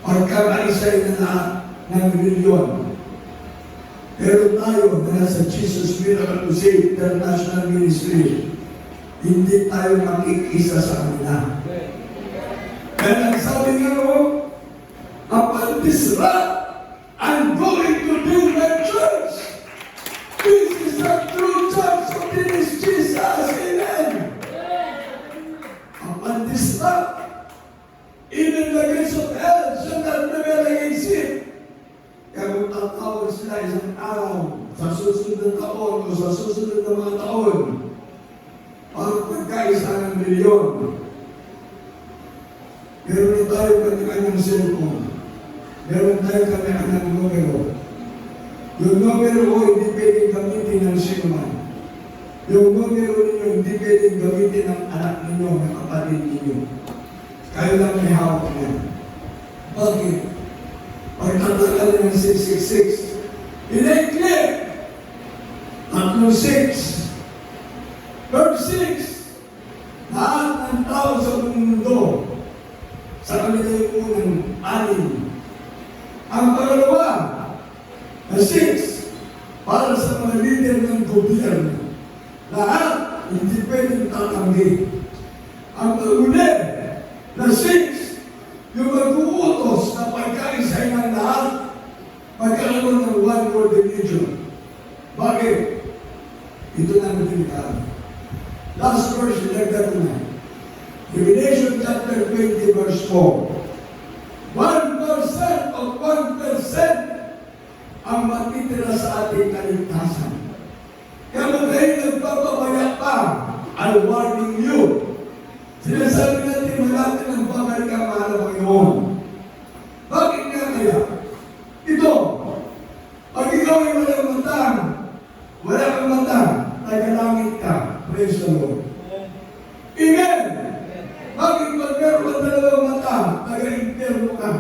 Pagkakaisay na lahat ng religion. Pero tayo na nasa Jesus Miracle to Save International Ministry, hindi tayo makikisa sa kanila. Kaya nagsabi nga mo, upon this rock, I'm going to build my church. This is the true church of this Jesus. Amen. Upon this rock, even the gates of hell shall not prevail against it. Kaya kung tatawag sila isang araw, sa susunod na taon o sa susunod na mga taon, para pagkaisa ng milyon. Meron na tayo kanyang cellphone. Meron tayo kanyang numero. Yung numero ko hindi pwedeng gamitin ng sinuman. Yung numero ninyo hindi pwedeng gamitin ng anak ninyo, ng kapatid ninyo. Kayo lang may hawak niya. Bakit? Pagkatagal ng 666, in-clear. 3:6. Verse 6. Lahat ng tao sa buong mundo, sa kanila yung unang anim. Ang pangalawa, na 6, para sa mga leader ng gobyerno. Lahat, hindi pwedeng tatanggi. Ang panguli, na 6, yung mag-uutos na makitira sa ating kaligtasan. Kaya kung kayo nagpapabaya pa, I warning you. Sinasabi natin malapit ng babalik ang mahal na Panginoon. Bakit nga kaya? Ito, pag ikaw ay walang matang, wala kang matang, tagalangit ka. Praise the Lord. Amen! Bakit pag meron ka dalawang mata, taga-impierno ka?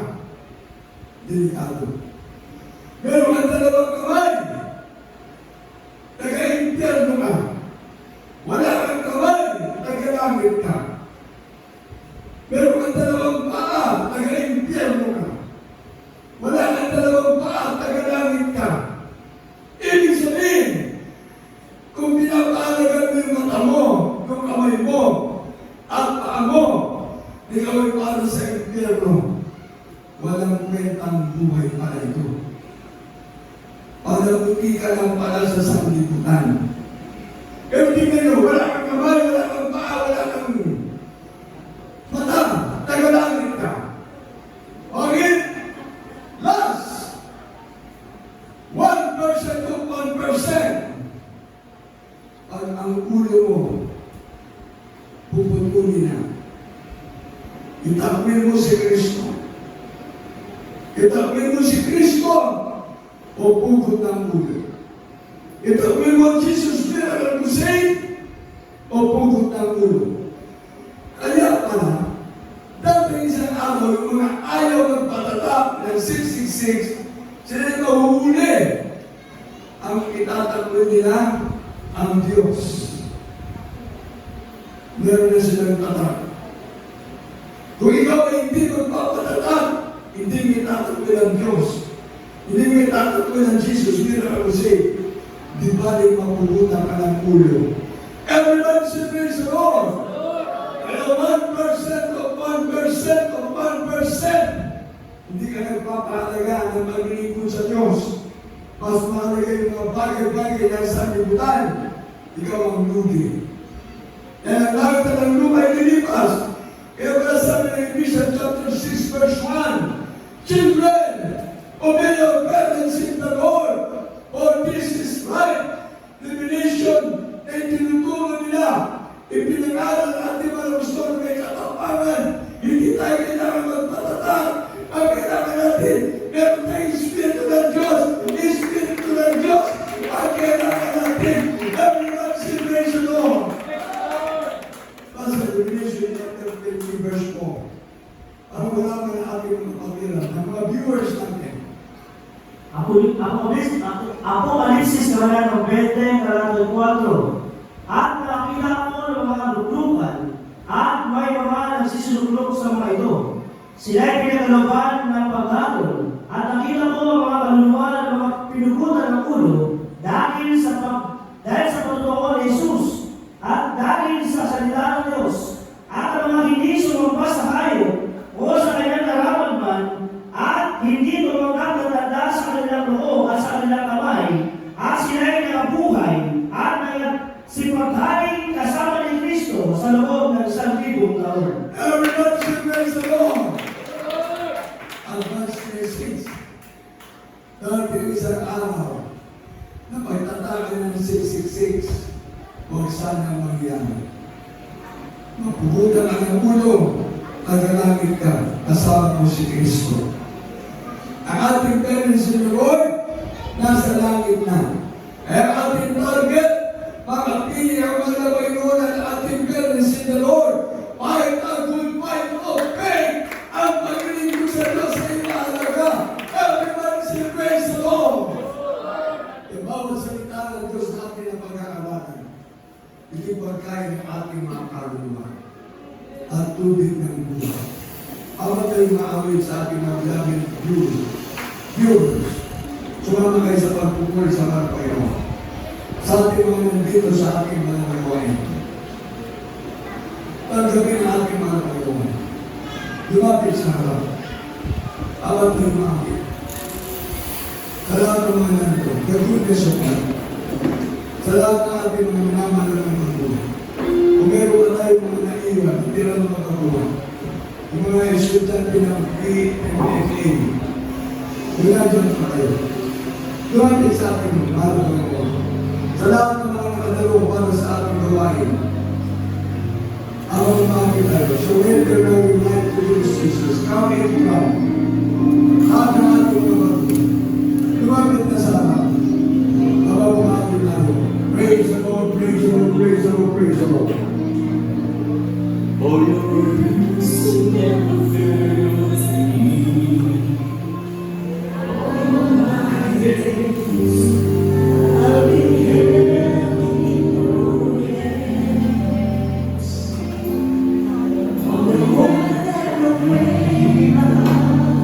Delikado. Meron ka dalawang kamay, taga-impierno ka. Wala kang kamay, taga-langit ka. Meron ka dalawang paa, taga-impierno ka. Wala kang dalawang paa, taga-langit ka. Ibig sabihin, kung pinapaalagan mo yung mata mo, yung kamay mo, at paa mo, ikaw ay para sa impyerno. Walang kwentang buhay para ito. Panamuti ka lang pala sa sanglibutan. Pero tingnan nyo, wala kang kamay, wala kang paa, wala kang mata, tagalangit ka. Okay? Last, 1% of 1%. Pag ang ulo mo, puputulin na. Itakwil mo si Kristo. Itakwil mo si Kristo o pugot ng ulo. Itakwil mo Jesus Miracle Crusade o pugot ng ulo. Kaya pala, dati isang araw, yung mga ayaw magpatatap ng 666, sila yung mahuhuli. Ang itatakwil nila, ang Diyos. Meron na silang tatak. Kung ikaw ay hindi magpapatatak, hindi mo itatakwil ang Diyos. Hindi mo itatakwil ang Jesus. Miracle Crusade. Di ba rin mapugutan ka ng ulo? Everyone should praise the Lord. Kaya 1% of 1% of 1%. Hindi ka nagpapahalaga na maglilingkod sa Diyos. Mas mahalaga yung mga bagay-bagay na sa libutan. Ikaw ang lugi. Kaya ang langit at ang lupa ay lilipas. Kaya wala sabi ng Ephesians chapter 6 verse 1, Children, obey your parents in the Lord, for this is right. Divination na itinuturo nila. Ipinangalan ng ating mga gusto na may katapangan. Hindi tayo kailangan magpatatak. Ang kailangan natin, meron tayong Espiritu ng Diyos. Espiritu ng Diyos. Ang kailangan natin, everyone say praise the Lord. Pastor, Revelation chapter 20 verse 4. Para malaman ang ating mga pagkiran, ng mga viewers natin. Apokalisis Kabanatang 20, Talatang 4. At nakakita ko ng mga luklukan, at may mga nagsisiluklok sa mga ito. Sila'y pinagalaban ng paghatol, at nakita ko ang mga kaluluwa at mga pinugutan ng ulo dahil sa pagtuturo ni Jesus at dahil sa salita ng Diyos, at ang mga hindi sumampas sa hayop o sa kanyang larawan man, at hindi tumanggap ng tanda sa kanilang noo at sa kanilang kamay, at sila'y nakabuhay at nagsipaghaling kasama ni Kristo sa loob ng 1,000 taon. Everyone should praise the Lord. Ang verse 36. Dahil isang araw na pagtatakan ng 666, huwag sana mangyari. Mapugutan ang ulo, tagalangit ka, kasama mo si Kristo. Ang ating parents in the Lord, nasa langit na. Kaya ang ating target, makapili ang mga Panginoon at ating parents in the Lord. Fight a good fight of faith. Ang pagkiling ko sa Diyos ay mahalaga. Everybody say praise the Lord. Yung bawat salita ng Diyos natin ang pag-aaralan. Hindi pagkain ng ating mga kaluluwa at tubig ng buhay. Awat tayo maawit sa ating mga beloved viewers. Sumama kayo sa pagpupul sa mga Panginoon. Sa ating mga nandito sa ating mga gawain. Tanggapin ang ating mga Panginoon. Lumapit sa harap. Awat tayo maawit. Sa lahat ng mga nandito, the goodness of God. Sa lahat ng ating mga minamahal ng pagbuhay. Kung meron na tayo mga naiwan, hindi na makakuha. Yung mga estudyante ng PMFA, wala dyan pa kayo. Lumapit sa ating mahal na Panginoon. Sa lahat ng mga nakadalong para sa ating gawain. Ang mga tayo. So enter now in life to Jesus. Come and come. Lahat ng ating gawain. Lumapit na sa akin. Habang umatin natin. Praise the Lord, praise the Lord, praise the Lord, praise the Lord. For your mercy never fails me. All my days I'll be held in your hands. On the road that will bring my life.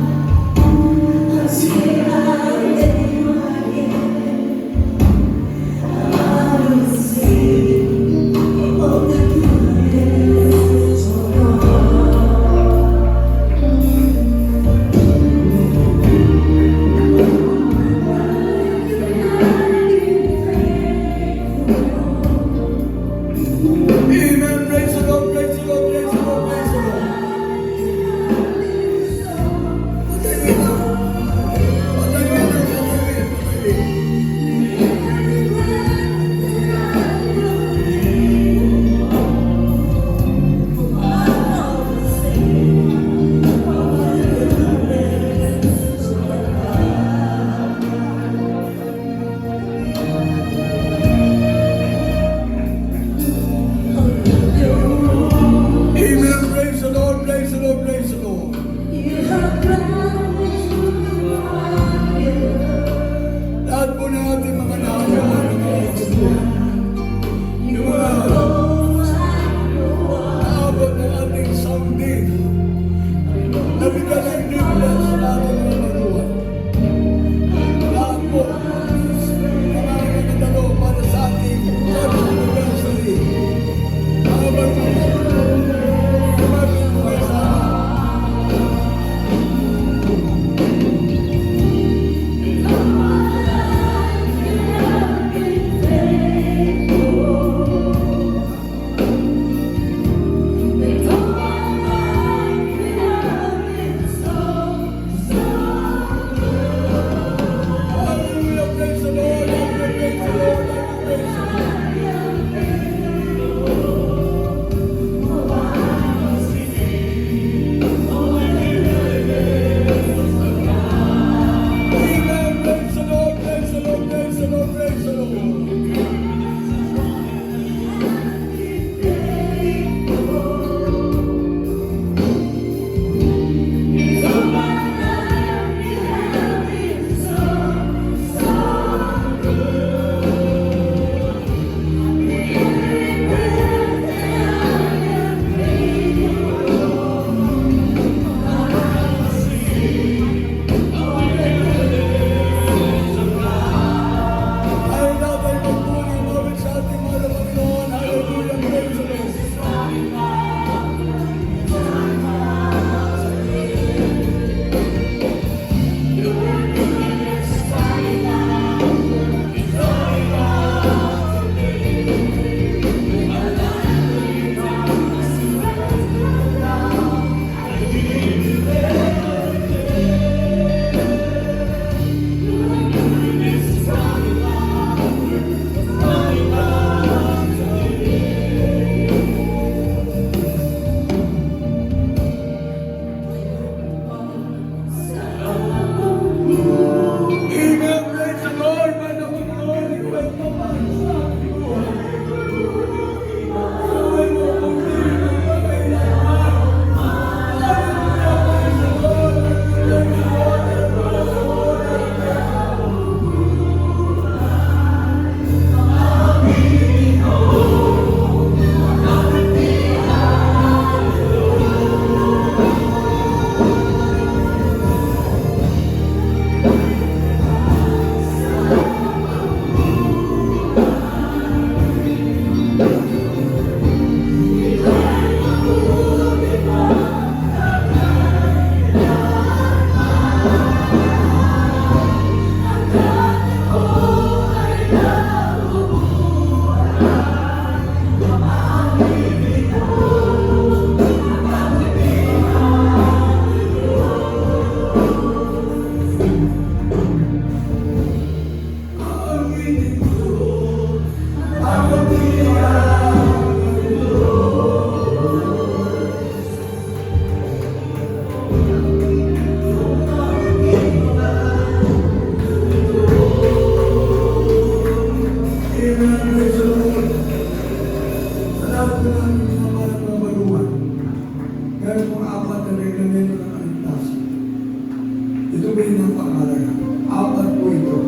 Ito ba yung pangalaga? Apat po ito.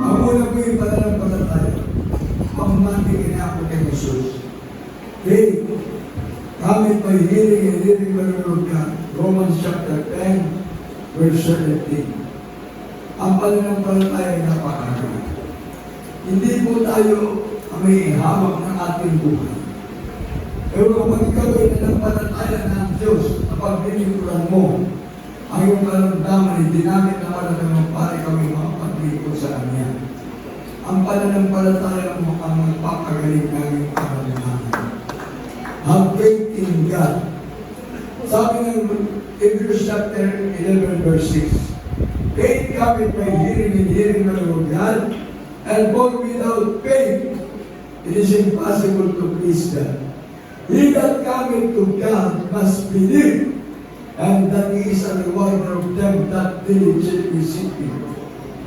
Ang una po yung pananampalataya. Pangmantigin ako kay Jesus. Faith. Kami pa hiling manunod ka. Romans chapter 10, verse 17. Ang pananampalataya ay napakalaga. Hindi po tayo may hawak ng ating buhay. Pero kapag ikaw ay nanampalataya ng Diyos, kapag binikuran mo, ang iyong karamdaman ay dinamit na maraming para kami makapaglikod sa Kanya. Ang pananampalataya mo ang magpapagaling ng iyong karamdaman. Have faith in God. Sabi ng Hebrews chapter 11 verse 6, faith cometh by hearing and hearing the word of God, and for without faith it is impossible to please God. He that cometh to God must believe, and that He is a rewarder of them that diligently seek Him.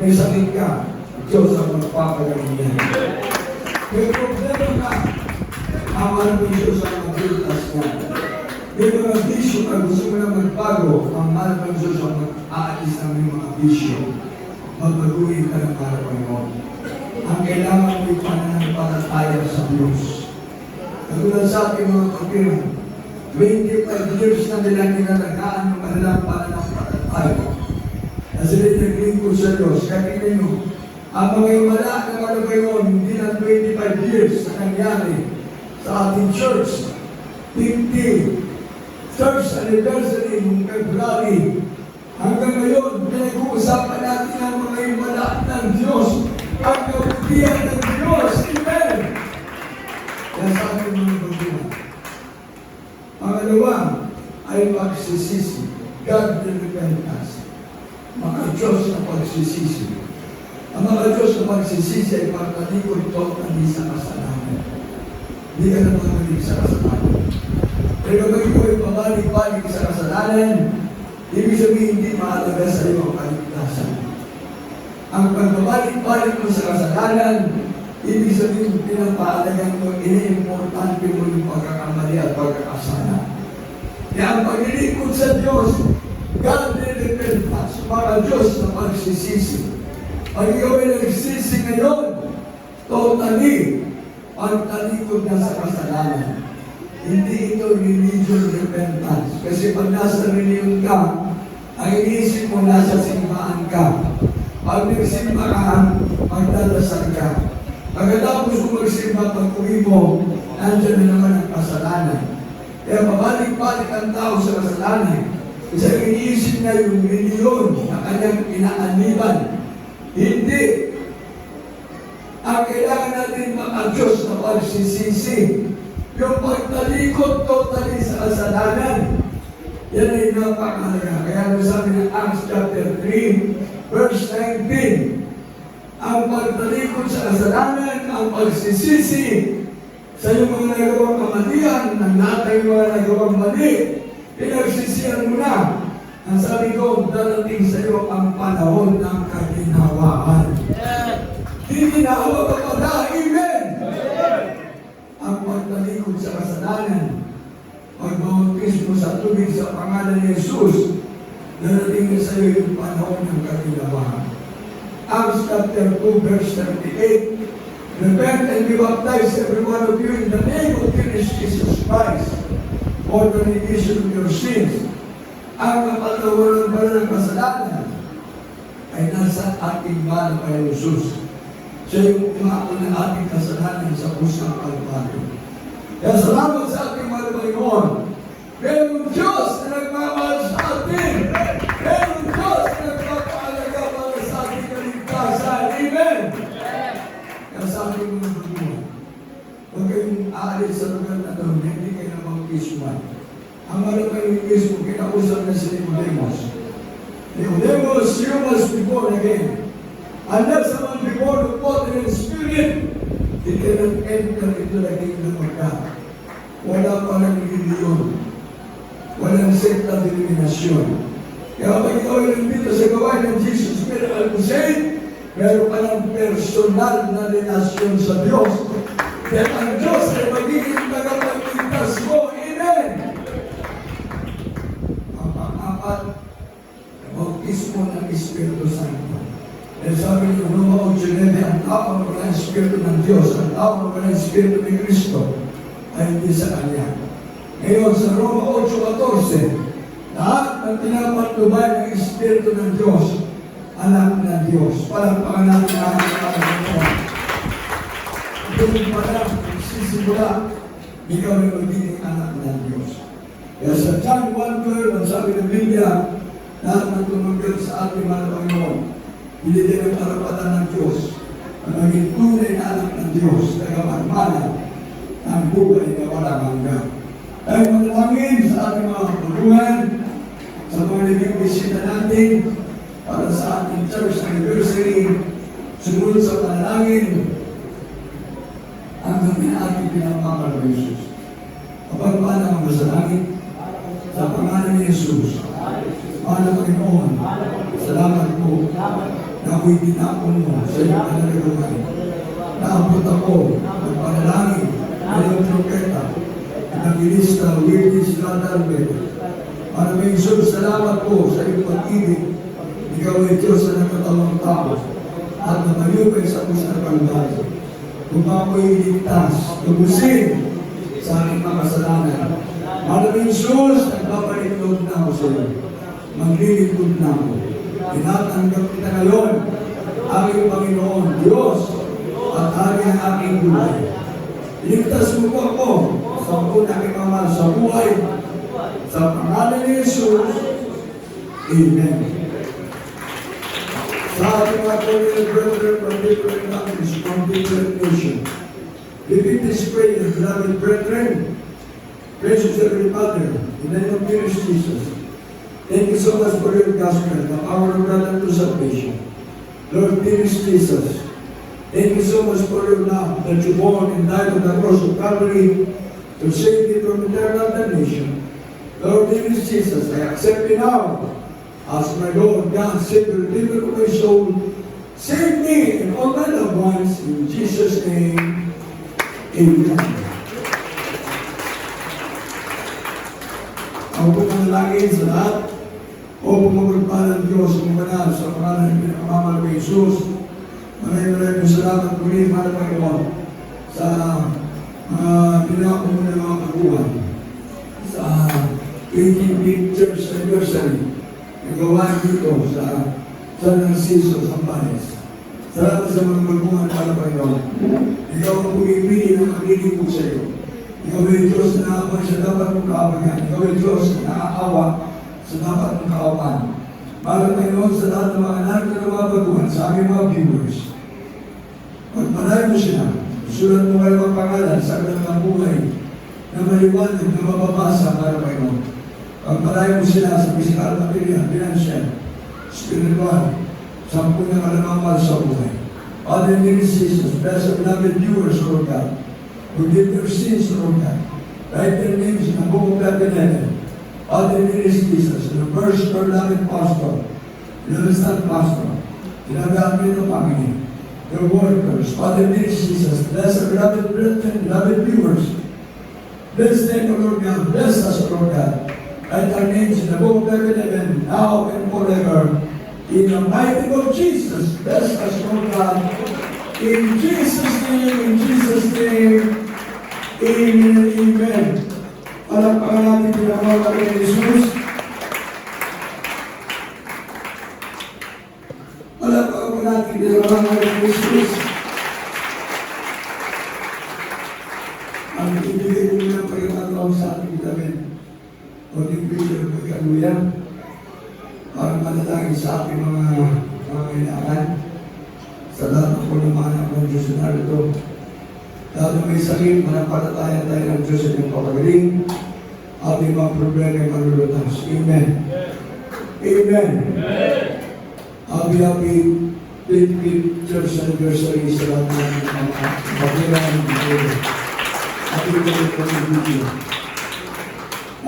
May sakit ka, Diyos ang magpapagaling yan. May problema ka, aman mo Diyos ang maglutas niya. May mga bisyo ka, gusto mo na magbago, ang mahal ng Diyos ang mag-aalis ng mga bisyo. Magbaguhin ka ng araw mo. Ang kailangan mo ipananampalataya sa Diyos. Katulad sa ating mga kapirang, 25 years na nila ninalagaan ng kanilang pananampalataya. Na sila naglingkod sa Diyos. Kaya tingnan nyo, ang mga imala ng ano ngayon, hindi na 25 years na nangyari sa ating church. 50 church anniversary ng February. Hanggang ngayon, pinag-uusapan natin ang mga imala ng Diyos. Ang kabutihan ng Diyos. Amen! Kaya sa ating mga baguhan. Pangalawa ay pagsisisi. God will repent us. Mga Diyos na pagsisisi. Ang mga Diyos na pagsisisi ay pagtalikod totally sa kasalanan. Hindi ka na mamalik sa kasalanan. Pero kapag ikaw ay pabalik-balik sa kasalanan, ibig sabihin hindi mahalaga sa iyo ang kaligtasan. Ang pagbabalik-balik mo sa kasalanan, ibig sabihin pinapahalagan mo, ini-importante mo yung pagkakamali at pagkakasala. Kaya ang paglilingkod sa Diyos, God will repent us, para Diyos na pagsisisi. Pag ikaw ay nagsisi ngayon, totally, pagtalikod na sa kasalanan. Hindi ito religion repentance. Kasi pag nasa religion ka, ang iniisip mo nasa simbahan ka. Pag nagsimba ka, magdadasal ka. Pagkatapos mo magsimba, pag uwi mo, nandiyan na naman ang kasalanan. Kaya pabalik-balik ang tao sa kasalanan. Kasi ang iniisip na yung religion na kanyang inaaniban. Hindi. Ang kailangan natin mga-Diyos na pagsisisi. Yung pagtalikod totally sa kasalanan. Yan ay napakahalaga. Kaya sabi ng Acts chapter 3, verse 19, ang pagtalikod sa kasalanan, ang pagsisisi sa iyong mga nagawang kamalian, ng natay mga nagawang mali, pinagsisihan mo na. Ang sabi ko, darating sa iyo ang panahon ng kaginhawaan. Ginawa ka pa na, amen! Ang pagtalikod sa kasalanan, pagbautis mo sa tubig sa pangalan ni Jesus, darating sa iyo yung panahon ng kaginhawaan. Acts chapter 2, verse 38, repent and be baptized, every one of you, in the name of Jesus Christ, for the remission of your sins. Ang kapatawaran ba ng kasalanan ay nasa ating mahal kay Jesus. Siya yung umako ng ating kasalanan sa pusang Kalbaryo. Kaya salamat sa ating mahal Panginoon. Mayroong Diyos na nagmamahal sa atin. Mayroong Diyos na nagpapaalaga para sa ating kaligtasan. Amen! Kaya sa ating mga Panginoon, huwag kayong aalis sa lugar na ito, hindi kayo na mag-isman. Ang malapang mismo, kinausap na si Nicodemus. Nicodemus, you must be born again. Unless someone be born of water and spirit, he cannot enter into the kingdom of God. Wala palang reliyon. Walang sekta denominasyon. Kaya pag ikaw ay nandito sa gawain ng Jesus Miracle Crusade, meron ka ng personal na relasyon sa Diyos. Kaya ang Diyos ay magiging tagapagligtas mo. Amen! Ang pang-apat, bautismo ng Espiritu Santo. Dahil sabi ni Roma 8:9, ang tao na walang Espiritu ng Diyos, ang tao na walang Espiritu ni Cristo, ay hindi sa Kanya. Ngayon, sa Roma 8:14, lahat ng pinapatnubay ng Espiritu ng Diyos, anak ng Diyos. Palagpakan natin ang ating Diyos. Doon pa lang, nagsisimula, ikaw ay magiging anak ng Diyos. Kaya sa John 1:12, ang sabi ng Biblia, lahat ng tumanggal sa ating mga Panginoon, binigyan ng karapatan ng Diyos na maging tunay na anak ng Diyos, tagamagmana ng buhay na walang hanggan. Tayo manalangin sa ating mga kapuruhan, sa mga naging bisita natin, para sa ating church anniversary, sumunod sa panalangin, hanggang na ating pinapakal ng Jesus. Kapag paano ang masalangin, sa pangalan ni Jesus, Mahal Panginoon, salamat po na ako'y tinapon mo sa iyong panalangin. Naabot ako ng panalangin ng troketa, ng ilista, witness, ladalbe. Para may Jesus, salamat po sa iyong pag-ibig. Ikaw ay Diyos na nagkatawang tao at namayupay sa puso ng Kalbaryo. Kung ako'y iligtas, lubusin sa aking mga kasalanan. Maraming Jesus, nagpapalingkod na ako sa iyo. Maglilingkod na ako. Tinatanggap kita ngayon, aking Panginoon, Diyos, at aking aking buhay. Iligtas mo po ako sa unang aking mamahal sa buhay. Sa pangalan ni Jesus, Amen. Sa ating mga Korean brethren from different countries, from different nations, repeat this prayer, beloved brethren. Precious Heavenly Father, in the name of Jesus, thank you so much for your gospel, the power of God unto salvation. Lord, Jesus, thank you so much for your love that you bore and died on the cross of Calvary to save me from eternal damnation. Lord, Jesus, I accept you now as my Lord, God, Savior, Redeemer of my soul. Save me and all my loved ones in Jesus' name. Amen. Ako po manalangin sa lahat. O pumagpapala ng Diyos ang banal sa pangalan ng pinakamamal kay Jesus. Maraming salamat muli, mahal na Panginoon, sa pinako mo ng mga kaguhan sa 18th Church Anniversary na gawain dito sa San Narciso, Zambales. Salamat sa mga kaguhan, mahal na Panginoon. Ikaw ang pumipili ng magiging po sa iyo. Ikaw ay Diyos na nakapag sa dapat mong kaabangan. Ikaw ay Diyos na nakakawa sa dapat mong kaawan. Mahal na Panginoon, sa lahat ng mga anak na nababaguhan sa aming mga viewers, pagpalay mo sila, sulat mo kayo ang pangalan sa kanilang buhay na maliwanag na mababasa, mahal na Panginoon. Pagpalay mo sila sa physical, material, financial, spiritual, sa punang kalamamal sa buhay. Father, in Jesus, bless our beloved viewers, Lord God. Forgive their sins, Lord God. Write their names in the book of life in heaven. Father, in Jesus, the first or beloved pastor, the understand pastor, ginagamit ng Panginoon, their workers, Father, in Jesus, bless our beloved brethren, beloved viewers. Bless them, O Lord God. Bless us, O Lord God. Write our names in the book of life in heaven, now and forever. In the mighty name of Jesus, bless us, Lord God. In Jesus' name, Amen and Amen. Palagpakan natin pinakawalan ni Jesus. Palagpakan natin pinakawalan ni Jesus. Ang ibigay ko ng pagkakataon sa ating damit. O yung picture ng pagkaluya. Para manalangin sa ating mga inaanan. Sa lahat ng pulumanan ng Diyos na narito. Lalo may sakit, manampalataya tayo ng Diyos at yung papagaling. Ating mga problema ay malulutas. Amen. Amen. Happy 25th Church Anniversary sa lahat ng mga kapagiraan ng Diyos. Happy 25th video.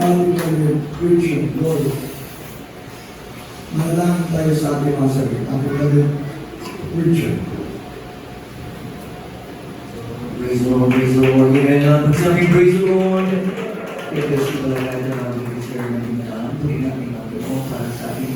Happy 25th preaching, Lord. Manalangin tayo sa ating mga sakit. Happy 25th preaching. Praise the Lord, praise the Lord. Amen. Pagsabi, praise the Lord. Kaya kasi talaga na namin i-share namin na tuloy namin ang Panginoon para sa ating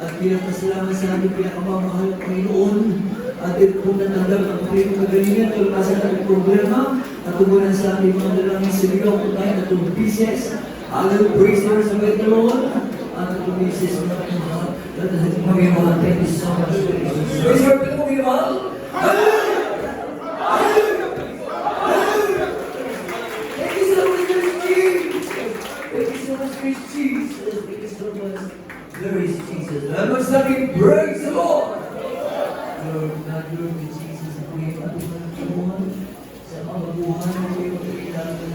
At pinapasalamat sa aming pinakamamahal na Panginoon at ito po natanggap ang primo kagalingan tulasan ng problema at tumulan sa aming mga dalangin sa ligaw po tayo na itong pieces. Hallelujah, praise the Lord sa mga Lord at itong pieces na mga Panginoon. Thank you so much. Praise the Lord, Panginoon. Thank you so much, Jesus. Thank you so much, Jesus. Thank you so much. Praise Jesus. How much love you? Praise the Lord. Lord, God, Lord, Jesus, ang Panginoon, sa mga buhay na kayo kailangan